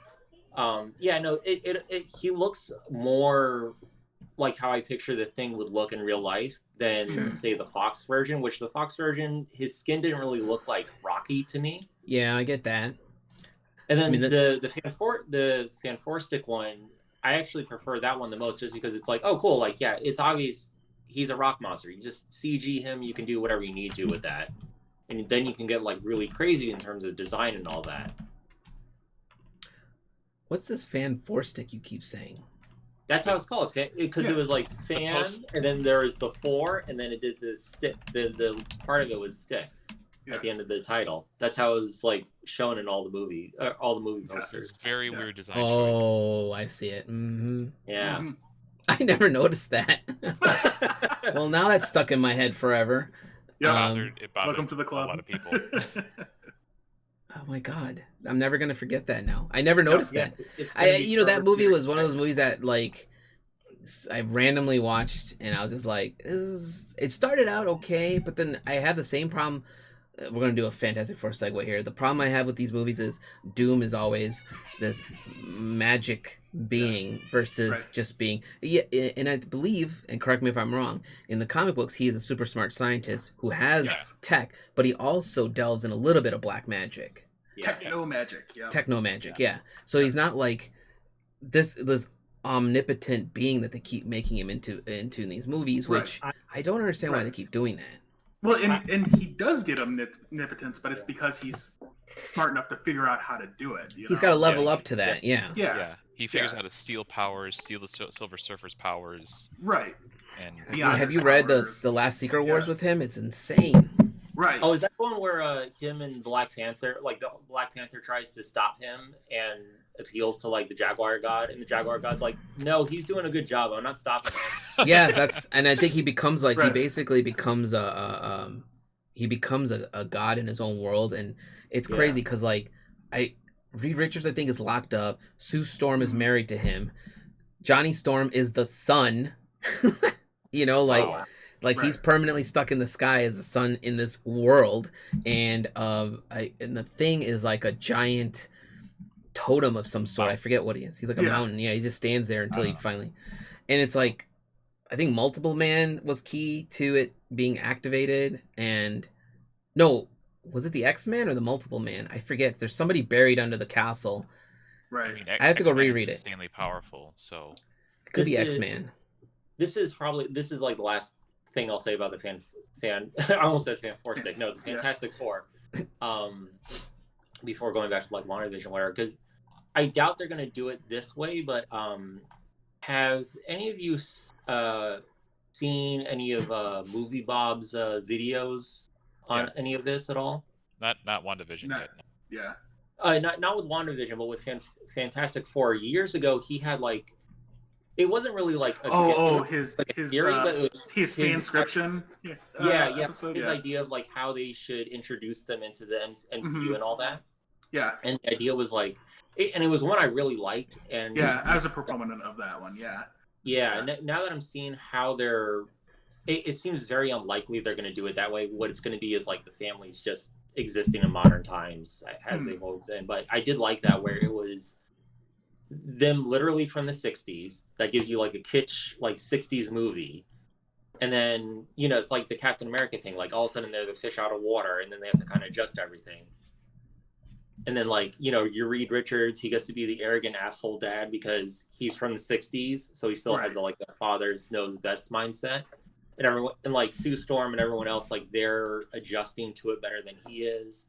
yeah, no, he looks more like how I picture the Thing would look in real life than say the Fox version. Which the Fox version, his skin didn't really look like Rocky to me. Yeah, I get that. And then the Fan Four Stick one, I actually prefer that one the most, just because it's like, oh, cool, like yeah, it's obvious he's a rock monster. You just CG him, you can do whatever you need to with that, and then you can get like really crazy in terms of design and all that. What's this Fan Four Stick you keep saying? That's how it's called, because it was like fan, and then there was the four, and then it did the stick. The part of it was stick at the end of the title. That's how it was like shown in all the movie posters. It's very weird design choice. I see it. Mm-hmm. Yeah. Mm-hmm. I never noticed that. Well, now that's stuck in my head forever. Yeah. It bothered Welcome to the club. a lot of people. Oh my god, I'm never gonna forget that now. I never noticed that. It's that movie was one of those movies that like I randomly watched, and I was just like, it started out okay, but then I had the same problem. We're gonna do a Fantastic Four segue here. The problem I have with these movies is Doom is always this magic being versus just being. Yeah, and I believe, and correct me if I'm wrong, in the comic books he is a super smart scientist who has tech, but he also delves in a little bit of black magic. Techno magic, yeah. Techno magic, yeah. So he's not like this omnipotent being that they keep making him into in these movies, which I don't understand why they keep doing that. Well, and he does get omnipotence, but it's because he's smart enough to figure out how to do it. He's got to level up to that, yeah. He figures out how to steal powers, steal the Silver Surfer's powers. Right. And have you read the last Secret Wars with him? It's insane. Right. Oh, is that the one where him and Black Panther, like the Black Panther tries to stop him and appeals to like the Jaguar God, and the Jaguar God's like, no, he's doing a good job. I'm not stopping him. Yeah, and I think he becomes like he basically becomes a god in his own world, and it's crazy because like Reed Richards I think is locked up. Sue Storm is married to him. Johnny Storm is the son. Like he's permanently stuck in the sky as the sun in this world, and and the Thing is like a giant totem of some sort. I forget what he is. He's like a mountain. Yeah, he just stands there until he finally. And it's like, I think Multiple Man was key to it being activated. And no, was it the X-Man or the Multiple Man? I forget. There's somebody buried under the castle. Right. I mean, I have to go reread it. Insanely powerful. So it could be X-Man. This is like the last thing I'll say about the fan. I almost said Fan Four Stick. No, the Fantastic Four. Before going back to like WandaVision, whatever, because I doubt they're gonna do it this way. But have any of you seen any of Movie Bob's videos on any of this at all? Not WandaVision yet. Yeah. Not with WandaVision, but with Fantastic Four. Years ago, he had like. It wasn't really like his theory, but it was his fanscription. His idea of like how they should introduce them into the MCU and all that. Yeah, and the idea was like, and it was one I really liked. And I was a proponent of that one. Yeah. Now that I'm seeing how it seems very unlikely they're going to do it that way. What it's going to be is like the families just existing in modern times as they've always been. But I did like that where it was them literally from the 60s. That gives you like a kitsch like 60s movie, and then it's like the Captain America thing, like all of a sudden they're the fish out of water, and then they have to kind of adjust everything. And then like you Reed Richards, he gets to be the arrogant asshole dad because he's from the 60s, so he still has the like the father's knows best mindset, and everyone, and like Sue Storm and everyone else, like they're adjusting to it better than he is.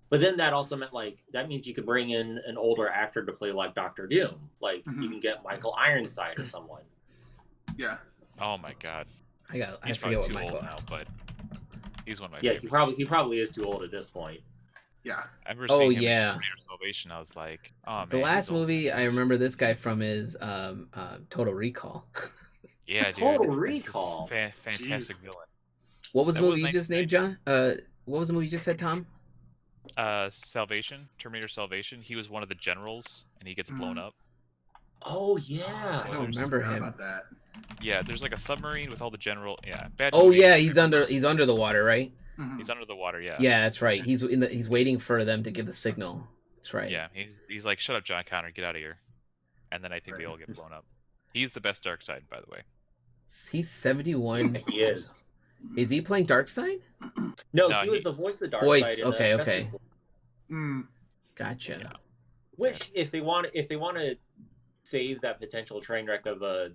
But then that also meant like that means you could bring in an older actor to play like Dr. Doom. Like you can get Michael Ironside or someone. Yeah. Oh my God. I forget what Michael old now, but he's one of my favorites. He probably is too old at this point. Yeah. I remember seeing him in Terminator Salvation. I was like, oh man. The last movie I remember this guy from is Total Recall. Yeah, dude. Total this is Recall. Fantastic Jeez. villain. What was the That movie was you just named, John? What was the movie you just said, Tom? Salvation, Terminator Salvation. He was one of the generals, and he gets blown up. Oh yeah. I don't remember him. About that. Yeah, there's like a submarine with all the general. Yeah, bad. Oh movie. yeah, he's under the water, right? He's under the water. Yeah. Yeah, that's right. He's waiting for them to give the signal. That's right. Yeah, he's like, shut up, John Connor, get out of here. And then I think they all get blown up. He's the best Darkseid, by the way. He's 71. He is. Is he playing Darkseid? No, he was the voice of Darkseid. Voice. in Okay. Justice League. Gotcha. Yeah. Which, if they want to save that potential train wreck of a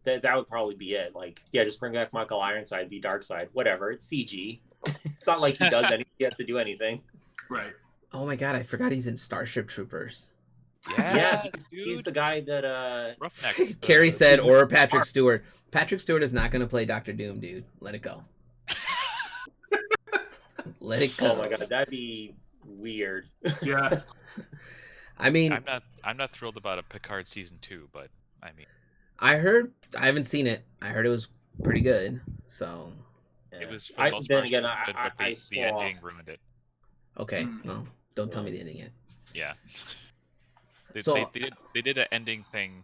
that would probably be it. Like, yeah, just bring back Michael Ironside, be Darkseid, whatever. It's CG. It's not like he does anything. He has to do anything. Right. Oh my god, I forgot he's in Starship Troopers. Yeah, he's the guy that Roughnecks. Carrie said, or Patrick Stewart. Patrick Stewart is not going to play Doctor Doom, dude. Let it go. Let it go. Oh my god, that'd be weird. Yeah. I mean, I'm not thrilled about a Picard season 2, but I mean, I haven't seen it. I heard it was pretty good. So it was for the most part good, but the ending ruined it. Okay, well, don't tell me the ending yet. Yeah. They did an ending thing,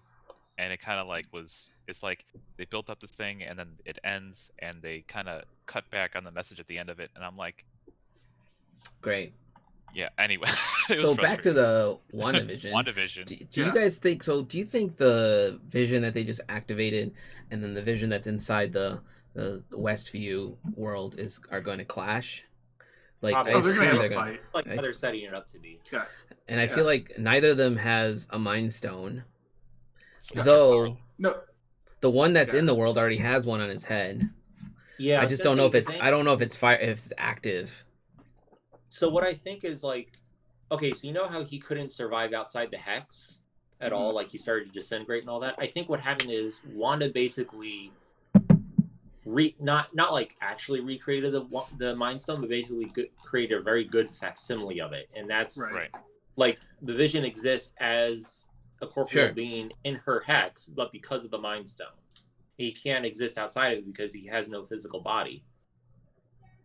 and it kind of like it's like they built up this thing, and then it ends, and they kind of cut back on the message at the end of it, and I'm like, great. Yeah. Anyway, so back to the WandaVision. WandaVision. Do you guys think so? Do you think the vision that they just activated, and then the vision that's inside the Westview world are going to clash? Like, they're going to have a fight. Like they're setting it up to be. Yeah. And I feel like neither of them has a Mind Stone. So Though no, the one that's in the world already has one on his head. Yeah. I just don't know if it's. I don't know if it's if it's active. So what I think is like, okay, so you know how he couldn't survive outside the hex at all, like he started to disintegrate and all that. I think what happened is Wanda basically not like actually recreated the Mind Stone, but basically created a very good facsimile of it, and that's right. Like the Vision exists as a corporeal being in her hex, but because of the Mind Stone, he can't exist outside of it because he has no physical body.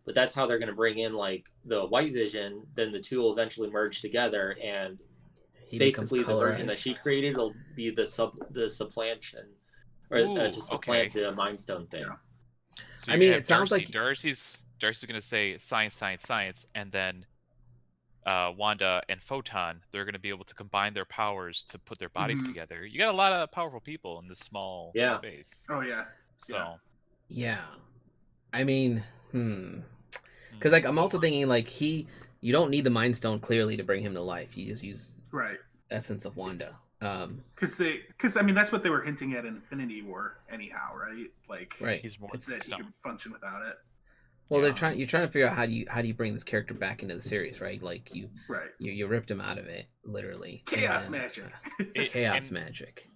But that's how they're going to bring in like the White Vision. Then the two will eventually merge together, and basically the version that she created will be the supplantation, or to supplant the Mind Stone thing. Yeah. So I mean, it sounds like Darcy's going to say science, science, science, and then Wanda and Photon, they're going to be able to combine their powers to put their bodies together. You got a lot of powerful people in this small space. Oh yeah. So yeah, I mean, because like I'm also thinking like you don't need the Mind Stone clearly to bring him to life. You just use essence of Wanda. Because I mean that's what they were hinting at in Infinity War anyhow, right? Like he's more that he can function without it. Well, you're trying to figure out how do you bring this character back into the series, right? Like you ripped him out of it, literally. Chaos magic. Chaos magic.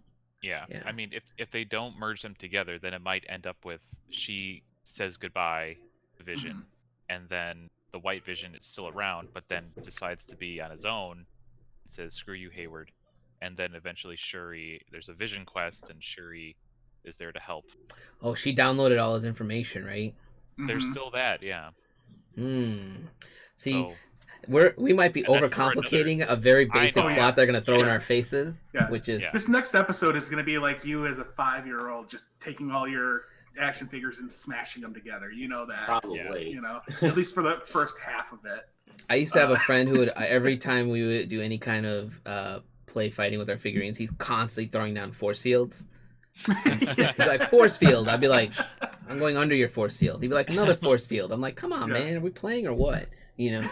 Yeah. I mean, if they don't merge them together, then it might end up with she says goodbye to Vision, and then the White Vision is still around, but then decides to be on his own. It says, "Screw you, Hayward," and then eventually Shuri. There's a Vision quest, and Shuri is there to help. Oh, she downloaded all his information, right? There's still that, yeah. See, we might be overcomplicating a very basic plot they're going to throw in our faces, which is... This next episode is going to be like you as a 5-year-old just taking all your action figures and smashing them together. You know that. Probably. You know, at least for the first half of it. I used to have a friend who would, every time we would do any kind of play fighting with our figurines, he's constantly throwing down force fields. He's like, force field. I'd be like, I'm going under your force field. He'd be like, another force field. I'm like, come on, man, are we playing or what? You know.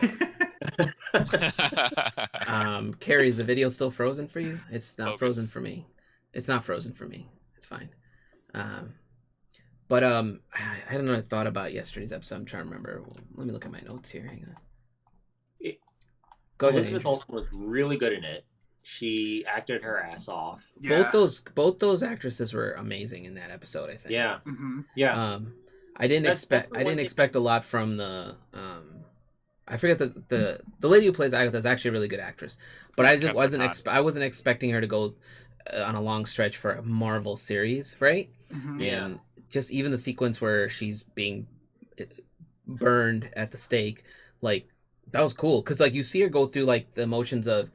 Carrie, is the video still frozen for you? It's not frozen for me. It's not frozen for me. It's fine. But I had another thought about yesterday's episode. I'm trying to remember. Let me look at my notes here. Hang on. Go ahead. Elizabeth Olsen was really good in it. She acted her ass off. Yeah. Both those actresses were amazing in that episode, I think. Yeah. Yeah. I didn't expect a lot from the I forget the lady who plays Agatha is actually a really good actress, but I just wasn't expecting her to go on a long stretch for a Marvel series, right? Mhm. And just even the sequence where she's being burned at the stake, like that was cool because like you see her go through like the emotions of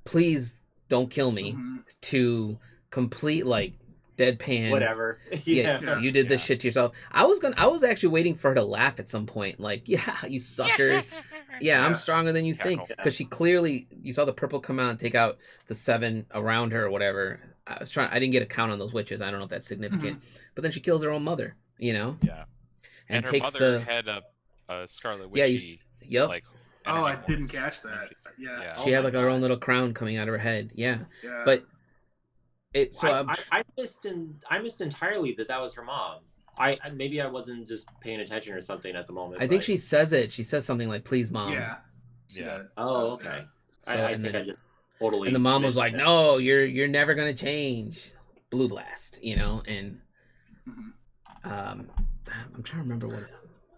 please don't kill me Mhm. to complete like deadpan Whatever. yeah, you did this shit to yourself. I was actually waiting for her to laugh at some point, like, yeah, you suckers. Yeah, I'm stronger than you think. Because she clearly, you saw the purple come out and take out the 7 around her or whatever. I didn't get a count on those witches. I don't know if that's significant. But then she kills her own mother, you know? Yeah. And her takes mother the had a Scarlet yeah, Witchy yep. like Oh, I energy didn't once. catch that. Yeah. She had like her own little crown coming out of her head. Yeah. Yeah. But it so I missed entirely that was her mom. Maybe I wasn't just paying attention or something at the moment. I think she says it. She says something like, "Please, mom." Yeah. Yeah. Oh, okay. So, I think I just totally. And the mom was missed like, it. "No, you're never gonna change." Blue blast, you know, and I'm trying to remember what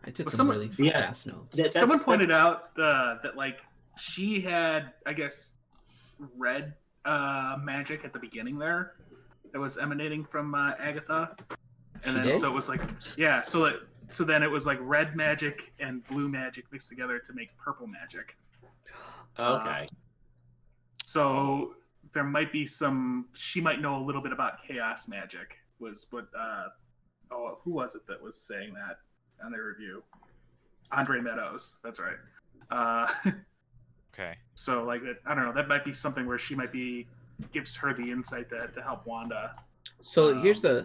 I took some really fast notes. Someone pointed out that like she had, I guess, red magic at the beginning there that was emanating from Agatha, and then so it was like so then it was like red magic and blue magic mixed together to make purple magic. Okay. So there might be she might know a little bit about chaos magic, was what who was it that was saying that on their review? Andre Meadows, that's right. Okay. So like I don't know, that might be something where she might be gives her the insight to help Wanda. So here's I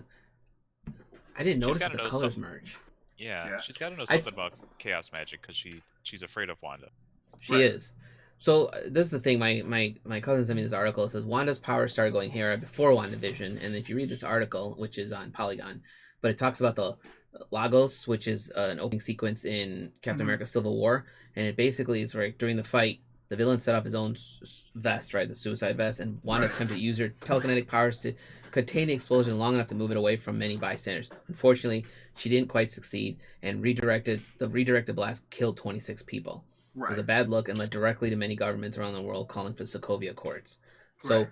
didn't notice that the colors merge. Yeah, she's got to know something about chaos magic because she's afraid of Wanda. She is. So this is the thing. My cousin sent me this article. It says Wanda's power started going haywire before WandaVision, and if you read this article, which is on Polygon, but it talks about the Lagos, which is an opening sequence in Captain America: Civil War, and it basically is where during the fight, the villain set up his own vest, right, the suicide vest, and Wanda attempted to use her telekinetic powers to contain the explosion long enough to move it away from many bystanders. Unfortunately, she didn't quite succeed, and the redirected blast killed 26 people. It was a bad look and led directly to many governments around the world calling for Sokovia Accords. So,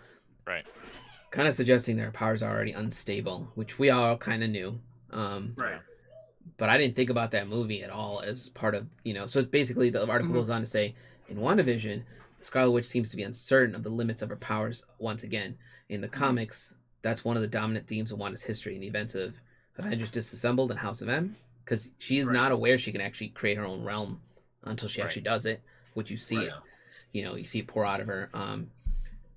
kind of suggesting their powers are already unstable, which we all kind of knew. But I didn't think about that movie at all as part of, so it's basically the article goes on to say, in WandaVision, the Scarlet Witch seems to be uncertain of the limits of her powers once again. In the comics, that's one of the dominant themes of Wanda's history in the events of Avengers Disassembled and House of M, because she is not aware she can actually create her own realm until she actually does it, which you see it. You see it pour out of her.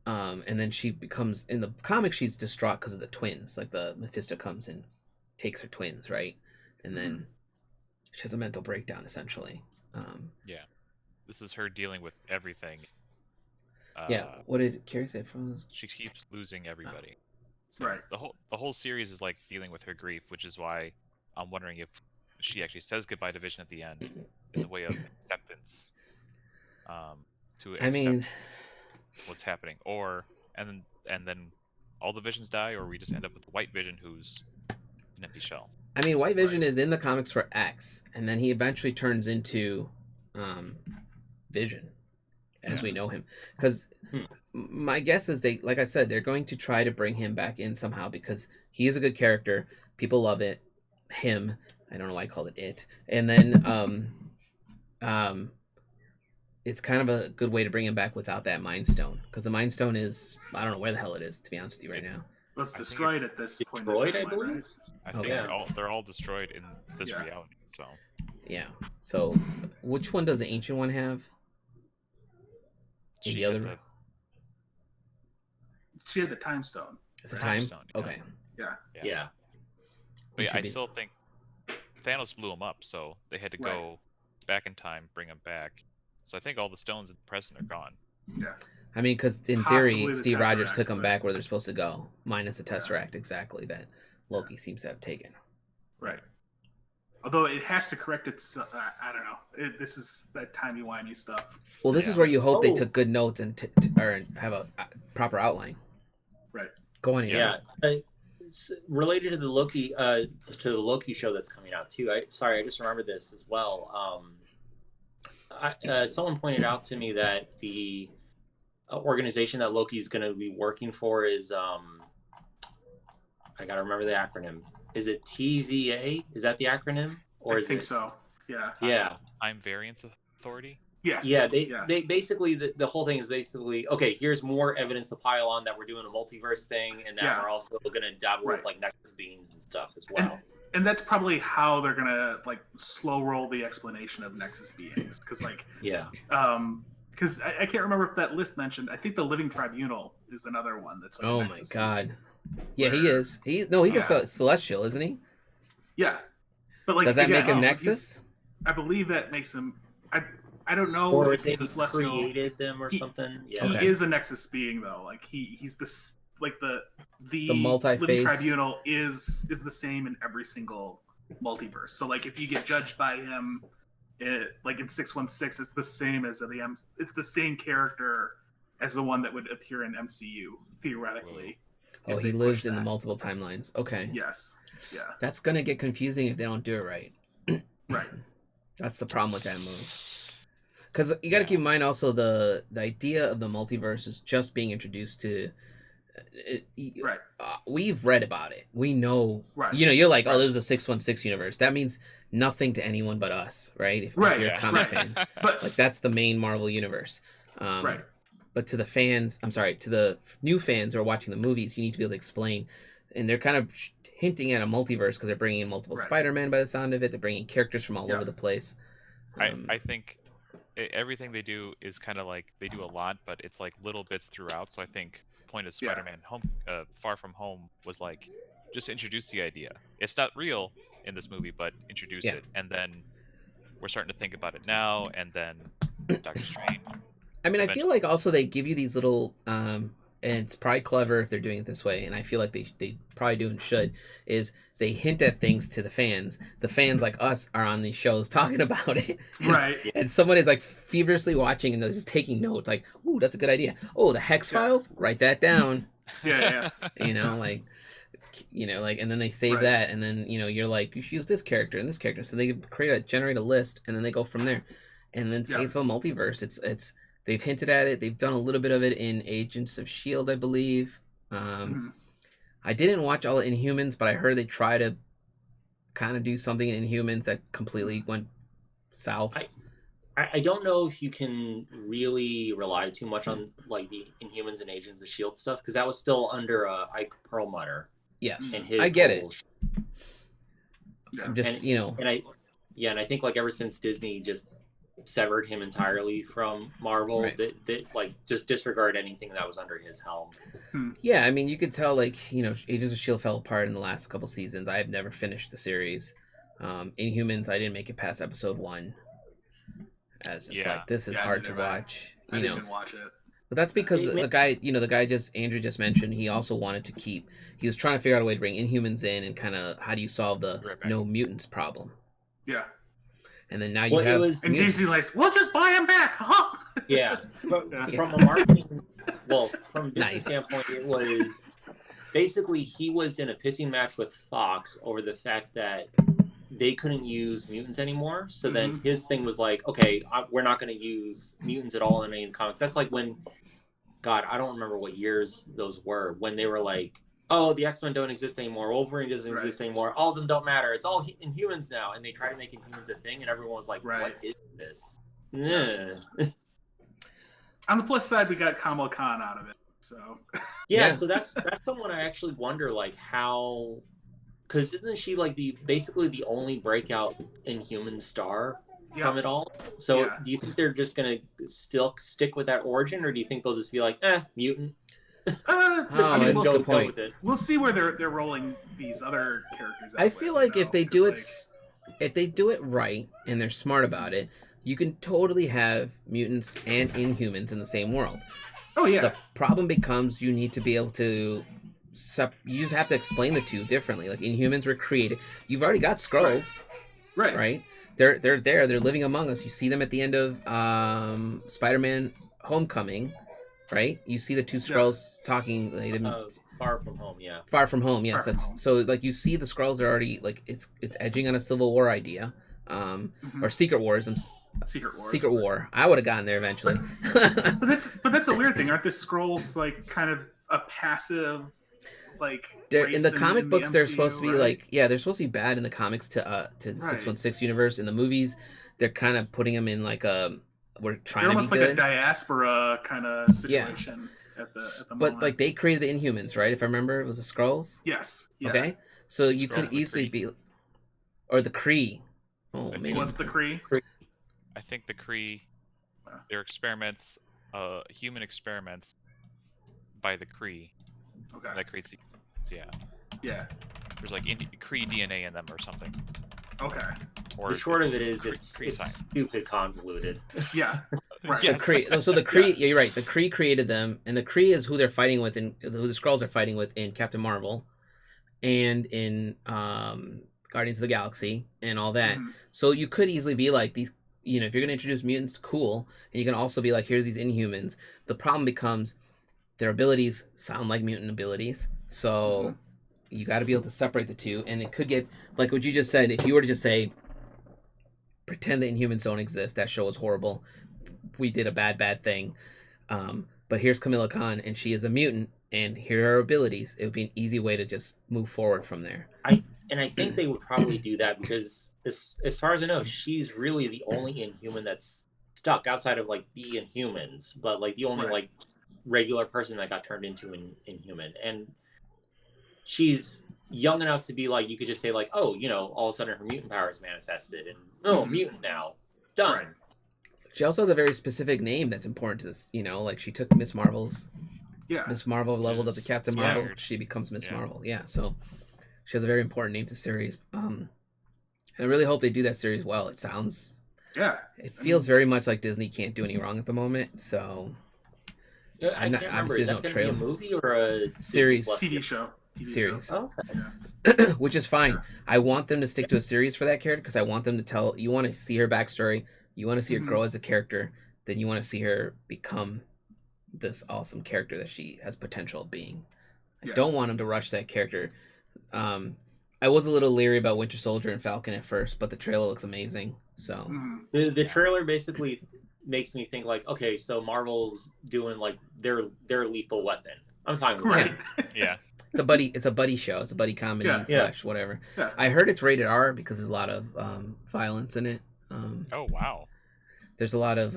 And then she becomes, in the comics, she's distraught because of the twins. Like the Mephisto comes and takes her twins, right? And then she has a mental breakdown, essentially. This is her dealing with everything. What did Carrie say? She keeps losing everybody. So the whole series is like dealing with her grief, which is why I'm wondering if she actually says goodbye to Vision at the end as a way of acceptance. To accept what's happening, and then all the Visions die, or we just end up with the White Vision who's an empty shell. I mean, White Vision is in the comics for X, and then he eventually turns into Vision as we know him. Because my guess is like I said, they're going to try to bring him back in somehow because he is a good character. People love it. Him. I don't know why I called it. And then it's kind of a good way to bring him back without that Mind Stone. Because the Mind Stone is, I don't know where the hell it is, to be honest with you right now. Well, it's destroyed at this point. Destroyed, I believe? Right? I think they're all destroyed in this reality. So yeah. So which one does the Ancient One have? She had the Time Stone. It's a Time? Stone, okay. Yeah. But yeah, I still think Thanos blew him up, so they had to go back in time, bring him back. So I think all the stones in the present are gone. Yeah. I mean, because in theory, Steve Rogers took them back where they're supposed to go, minus the Tesseract, exactly, that Loki seems to have taken. Right. Although it has to correct its, I don't know. This is that timey-wimey stuff. Well, this is where you hope they took good notes and or have a proper outline. Right. Go on here. Yeah. Related to the Loki show that's coming out too. I just remembered this as well. Someone pointed out to me that the organization that Loki's going to be working for is I gotta remember the acronym. Is it TVA? Is that the acronym? Or I think so. Yeah. Yeah. Time Variance Authority. Yes. Yeah. They basically the whole thing is basically okay. Here's more evidence to pile on that we're doing a multiverse thing, and that we're also gonna dabble with like Nexus beings and stuff as well. And that's probably how they're gonna like slow roll the explanation of Nexus beings, because like because I can't remember if that list mentioned. I think the Living Tribunal is another one that's like oh Nexus my god being, yeah where... he's a celestial, isn't he? Yeah, but like does that make him Nexus? I believe that makes him I don't know or if he's a celestial. Created them or something. Yeah. He is a Nexus being though. Like he's this like the multi-phase Living Tribunal is the same in every single multiverse. So like if you get judged by him, like in 616, it's the same as it's the same character as the one that would appear in MCU theoretically. Oh, he lives in the multiple timelines. Okay. Yes. Yeah. That's gonna get confusing if they don't do it right. Right. That's the problem with that move. Because you got to keep in mind also the idea of the multiverse is just being introduced to. Right. We've read about it. We know. Right. You know, you're like, oh, there's a 616 universe. That means nothing to anyone but us, right? If you're a comic fan, but like that's the main Marvel universe. Right. But to the fans, to the new fans who are watching the movies, you need to be able to explain. And they're kind of hinting at a multiverse because they're bringing in multiple Spider-Man by the sound of it. They're bringing characters from all over the place. I think everything they do is kind of like they do a lot, but it's like little bits throughout. So I think the point of Spider-Man Far From Home was like just introduce the idea. It's not real in this movie, but introduce it, and then we're starting to think about it now. And then Doctor Strange. I mean, I feel like also they give you these little, and it's probably clever if they're doing it this way, and I feel like they probably do and should, is they hint at things to the fans. The fans like us are on these shows talking about it. Right. And someone is like feverishly watching and they're just taking notes like, ooh, that's a good idea. Oh, the Hex Files? Write that down. Yeah. You know, like, and then they save that, and then, you're like, you should use this character and this character. So they generate a list, and then they go from there. And then in case of a multiverse, it's they've hinted at it. They've done a little bit of it in Agents of S.H.I.E.L.D., I believe. I didn't watch all of Inhumans, but I heard they try to kind of do something in Inhumans that completely went south. I don't know if you can really rely too much on like the Inhumans and Agents of S.H.I.E.L.D. stuff, because that was still under Ike Perlmutter. Yes, and his I get it. I'm just, And I think like ever since Disney just severed him entirely from Marvel, they like just disregard anything that was under his helm. Yeah, I mean, you could tell like Agents of S.H.I.E.L.D. fell apart in the last couple seasons. I have never finished the series. Inhumans, I didn't make it past episode 1. As it's like, this is hard to watch. I didn't even watch it. But that's because the guy Andrew just mentioned, he also wanted to he was trying to figure out a way to bring Inhumans in and kind of how do you solve the no mutants problem. Yeah. And then now you have mutants. And DC like, we'll just buy him back. Yeah. From a marketing, from a business standpoint, it was basically he was in a pissing match with Fox over the fact that they couldn't use mutants anymore. So then his thing was like, okay, we're not going to use mutants at all in any comics. That's like when, God, I don't remember what years those were, when they were like, oh, the X-Men don't exist anymore. Wolverine doesn't exist anymore. All of them don't matter. It's all Inhumans now. And they tried to make Inhumans a thing, and everyone was like, what is this? On the plus side, we got Kamala Khan out of it. So so that's someone I actually wonder, like, how... Because isn't she like basically the only breakout Inhuman star from it all? So do you think they're just gonna still stick with that origin, or do you think they'll just be like, mutant? We'll see where they're rolling these other characters out. I feel like if they do it right and they're smart about it, you can totally have mutants and Inhumans in the same world. Oh yeah. The problem becomes you need to be able to. You just have to explain the two differently. Like Inhumans were created. You've already got Skrulls, right? They're there. They're living among us. You see them at the end of Spider-Man: Homecoming, right? You see the two Skrulls talking. Far From Home, Far From Home, yes. So like you see the Skrulls are already like it's edging on a Civil War idea, or Secret Wars. Secret Wars. Secret War. I would have gotten there eventually. But that's a weird thing. Aren't the Skrulls like kind of a passive like in the comic books MCU, they're supposed to be right? like they're supposed to be bad in the comics to the 616 universe. In the movies they're kind of putting them in like we're trying They're to be almost like good. a diaspora kind of situation at the But moment. like they created the Inhumans, right? If I remember, it was the Skrulls. Yes. Yeah. Okay, so you Skrulls could and the easily Kree. be, or the Kree. Oh, I think maybe. What's the Kree? I think the Kree, their experiments, human experiments by the Kree. Okay. That creates, yeah. Yeah. There's like Kree DNA in them or something. Okay. Or The short of it's it is Kree it's science. stupid convoluted. Yeah. Right. Yeah. The Kree. So the Kree, yeah, you're right. The Kree created them, and the Kree is who they're fighting with, and who the Skrulls are fighting with in Captain Marvel, and in Guardians of the Galaxy, and all that. Mhm. So you could easily be like these. If you're gonna introduce mutants, cool, and you can also be like, here's these Inhumans. The problem becomes their abilities sound like mutant abilities, so you got to be able to separate the two, and it could get like what you just said. If you were to just say, pretend the Inhumans don't exist, that show is horrible. We did a bad thing. But here's Kamala Khan, and she is a mutant, and here are her abilities. It would be an easy way to just move forward from there. I think they would probably do that because as far as I know, she's really the only Inhuman that's stuck outside of like the Inhumans, but like the only like regular person that got turned into an Inhuman. And she's young enough to be like, you could just say like, oh, all of a sudden her mutant powers manifested and mutant now. Done. Right. She also has a very specific name that's important to this. Like she took Miss Marvel's. Yeah. Miss Marvel leveled up to Captain Marvel. Scattered. She becomes Miss Yeah. Marvel. Yeah, so she has a very important name to the series. And I really hope they do that series well. It sounds. Yeah. It feels very much like Disney can't do any wrong at the moment. So I can't remember. Is that going to be a movie or a Series. Disney TV show. series. Show? Which is fine. I want them to stick to a series for that character because I want them to tell. You want to see her backstory. You want to see her grow as a character. Then you want to see her become this awesome character that she has potential of being. I don't want them to rush that character. I was a little leery about Winter Soldier and Falcon at first, but the trailer looks amazing. So The trailer basically makes me think like, okay, so Marvel's doing like their Lethal Weapon. I'm fine with that. Yeah. It's a buddy show. It's a buddy comedy / whatever. Yeah. I heard it's rated R because there's a lot of violence in it. Oh wow. There's a lot of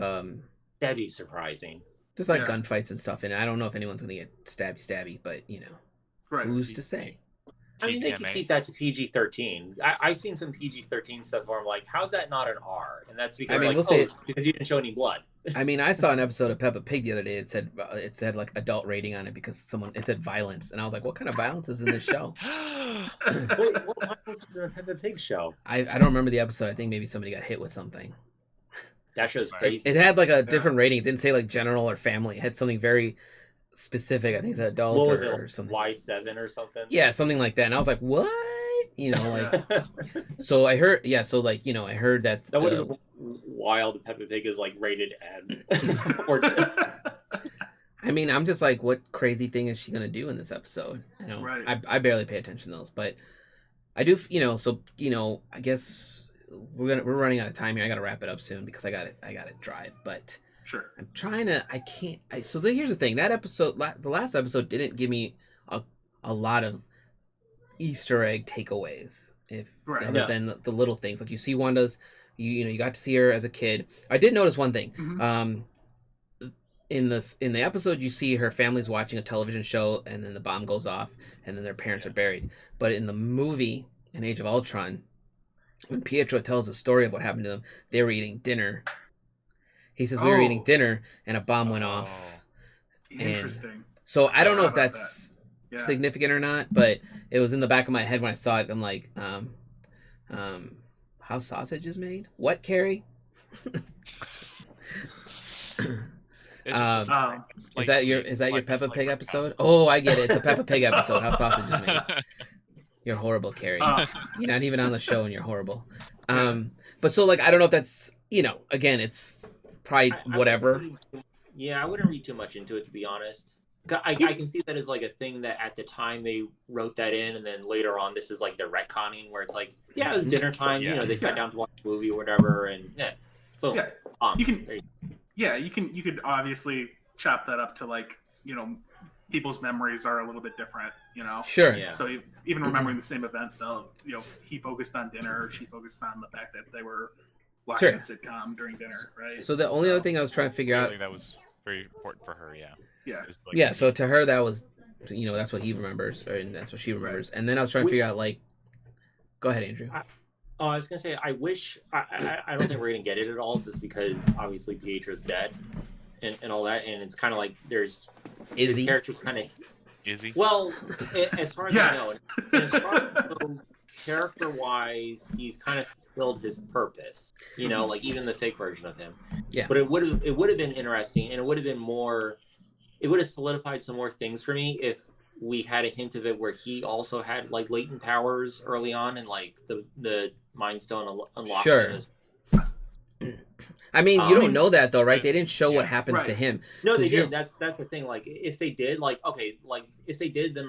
That'd be surprising. there's like gunfights and stuff in it. I don't know if anyone's gonna get stabby, but Right. who's to say? I mean, they could TPMA. keep that to PG-13. I've seen some PG-13 stuff where I'm like, how's that not an R? And that's because we'll like, say it's because you didn't show any blood. I mean, I saw an episode of Peppa Pig the other day. It said like adult rating on it because it said violence, and I was like, what kind of violence is in this show? What violence is in a Peppa Pig show? I don't remember the episode. I think maybe somebody got hit with something. That show's crazy. It had like a different rating. It didn't say like general or family. It had something very specific. I think it's adult What was or it, something. Y7 or something? Yeah, something like that. And I was like, what? So I heard. Yeah, so like I heard that. That would have been wild. Peppa Pig is like rated M. Or I mean, I'm just like, what crazy thing is she gonna do in this episode? Right. I barely pay attention to those, but I do. So I guess we're running out of time here. I gotta wrap it up soon because I gotta drive. But Sure. I'm trying to. I can't. So here's the thing. That episode, the last episode, didn't give me a lot of Easter egg takeaways. Other than the little things, like you see Wanda's. You got to see her as a kid. I did notice one thing. In the episode, you see her family's watching a television show, and then the bomb goes off, and then their parents are buried. But in the movie, in Age of Ultron, when Pietro tells the story of what happened to them, they were eating dinner. He says we were eating dinner, and a bomb went off. Interesting. So I don't know if about that's significant or not, but it was in the back of my head when I saw it. I'm like, how sausage is made? What, Carrie? Is that your Peppa Pig episode? Oh, I get it. It's a Peppa Pig episode. How sausage is made. You're horrible, Carrie. You're not even on the show, and you're horrible. But so like I don't know if that's again it's probably whatever. I wouldn't read too much into it, to be honest. I can see that as like a thing that at the time they wrote that in, and then later on this is like the retconning where it's like, it was dinner time. They sat down to watch a movie or whatever, and Boom. Yeah, There you can. you Yeah, you could obviously chop that up to like, people's memories are a little bit different, Sure. Yeah. So even remembering the same event, they'll, he focused on dinner, she focused on the fact that they were watching a sitcom during dinner, right? So the only other thing I was trying to figure out, that was very important for her. Yeah. Yeah. It was, like, yeah. So to her, that was, that's what he remembers, and that's what she remembers. And then I was trying to figure out, like, go ahead, Andrew. I was gonna say, I wish I don't think we're gonna get it at all, just because obviously Pietro's dead, and all that, and it's kind of like there's Is he? characters kind of. Is he? Well, as far as Yes. I know, as far as I know, character-wise, he's kind of fulfilled his purpose. Like even the fake version of him. Yeah. But it would have been interesting, and it would have been more. It would have solidified some more things for me if we had a hint of it where he also had like latent powers early on, and like the Mind Stone unlocked Sure. him as. I mean, you don't know that though, right? They didn't show what happens right. to him. No, they 'Cause you're- did. That's the thing. Like, if they did, like, okay, like if they did, then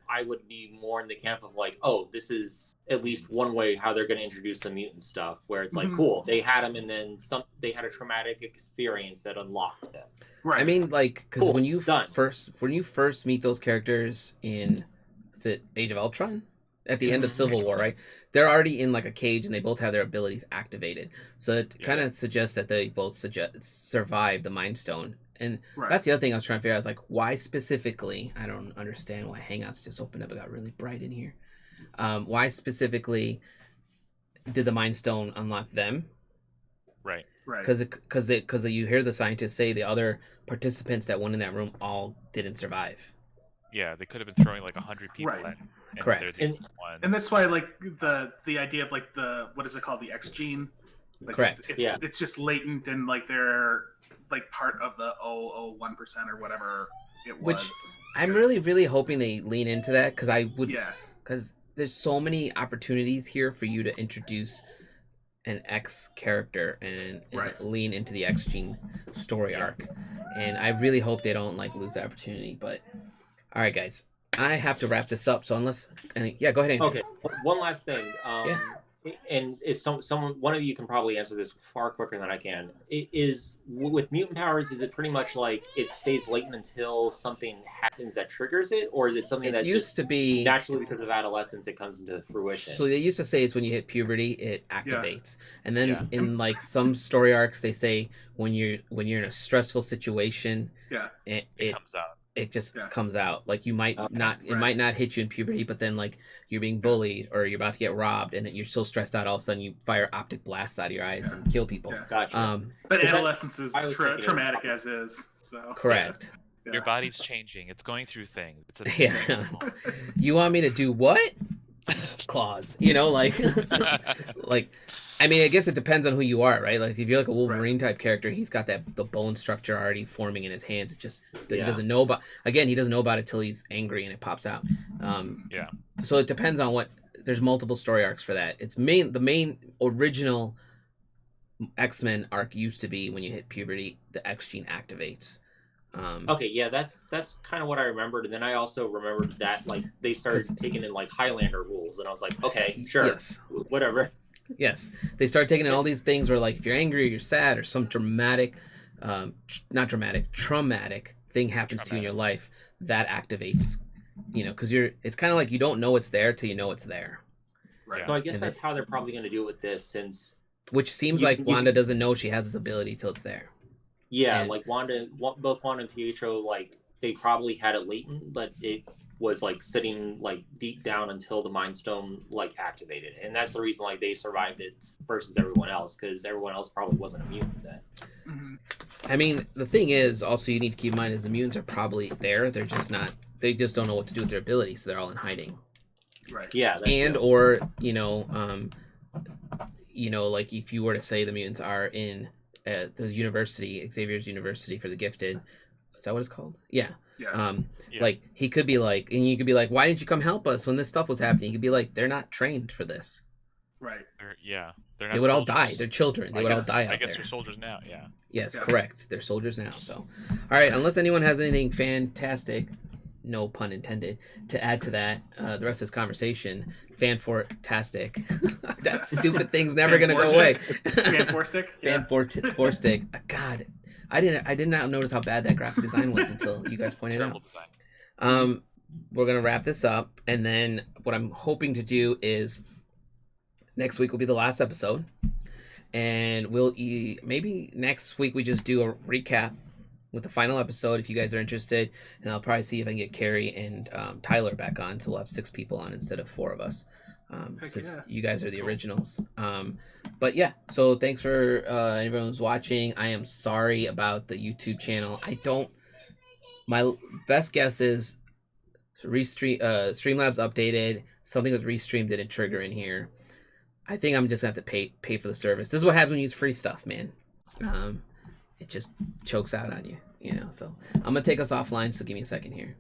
I would be more in the camp of like, oh, this is at least one way how they're going to introduce some mutant stuff, where it's like, cool, they had him, and then they had a traumatic experience that unlocked them. Right. I mean, like, because Cool, when you done. first meet those characters in, is it Age of Ultron? At the end of Civil War, right? They're already in like a cage, and they both have their abilities activated. So it kind of suggests that they both survive the Mind Stone. And that's the other thing I was trying to figure out. Is like, why specifically? I don't understand why Hangouts just opened up. It got really bright in here. Why specifically did the Mind Stone unlock them? Right. Because you hear the scientists say the other participants that went in that room all didn't survive. Yeah, they could have been throwing like 100 people at him. And Correct. they're the ones. And that's why, like, the idea of like what is it called, the X gene? Like, Correct. It's just latent, and like they're like part of the 0.001% or whatever it was. Which I'm really, really hoping they lean into that, because I would. Yeah. Because there's so many opportunities here for you to introduce an X character and lean into the X gene story arc, and I really hope they don't like lose the opportunity. But all right, guys. I have to wrap this up, so go ahead, Andrew. Okay, one last thing. And if one of you can probably answer this far quicker than I can. Is with mutant powers, is it pretty much like it stays latent until something happens that triggers it, or is it something that used just to be naturally because of adolescence it comes into fruition? So they used to say it's when you hit puberty it activates, and then in like some story arcs they say when you're in a stressful situation, it comes out. It just comes out. Like you might not, it might not hit you in puberty, but then like you're being bullied or you're about to get robbed, and you're so stressed out, all of a sudden you fire optic blasts out of your eyes and kill people. Gotcha. But adolescence is traumatic as is. So correct. Your body's changing. It's going through things. It's You want me to do what? Claws. Like, like. I mean, I guess it depends on who you are, right? Like, if you're like a Wolverine type character, he's got the bone structure already forming in his hands. It just he doesn't know about. Again, he doesn't know about it till he's angry and it pops out. So it depends on what. There's multiple story arcs for that. The main original X-Men arc used to be when you hit puberty, the X gene activates. Okay, yeah, that's kind of what I remembered, and then I also remembered that like they started taking in like Highlander rules, and I was like, okay, sure, whatever. Yes, they start taking in all these things where, like, if you're angry or you're sad or some traumatic thing happens to you in your life, that activates, because it's kind of like you don't know it's there till you know it's there. Right. So I guess that's how they're probably going to do it with this, which seems like Wanda doesn't know she has this ability till it's there. Yeah, like both Wanda and Pietro, like they probably had it latent, but it was like sitting like deep down until the Mind Stone like activated, and that's the reason like they survived it versus everyone else, because everyone else probably wasn't immune to that. I mean, the thing is also you need to keep in mind is the mutants are probably there. They're just not. They just don't know what to do with their abilities, so they're all in hiding. Right. Yeah. And or like if you were to say the mutants are in the university, Xavier's University for the Gifted. Is that what it's called? Yeah. Like he could be like, and you could be like, why didn't you come help us when this stuff was happening? You could be like, they're not trained for this. Right. They're not. They would all die. They're children. They would all die out there. I guess they're soldiers now. Yeah. Yes, correct. They're soldiers now. So, all right. Unless anyone has anything fantastic, no pun intended, to add to that, the rest of this conversation, Fanfortastic. That stupid thing's never gonna go away. Fanforstic. Yeah. Fanforstic. God, I did not notice how bad that graphic design was until you guys pointed out. Design. We're gonna wrap this up, and then what I'm hoping to do is next week will be the last episode, and maybe next week we just do a recap with the final episode if you guys are interested, and I'll probably see if I can get Carrie and Tyler back on, so we'll have 6 people on instead of 4 of us, since you guys are the originals. But yeah, so thanks for everyone who's watching. I am sorry about the YouTube channel. My best guess is Streamlabs updated, something with Restream didn't trigger in here. I think I'm just gonna have to pay for the service. This is what happens when you use free stuff, man. It just chokes out on you, you know. So I'm gonna take us offline. So give me a second here.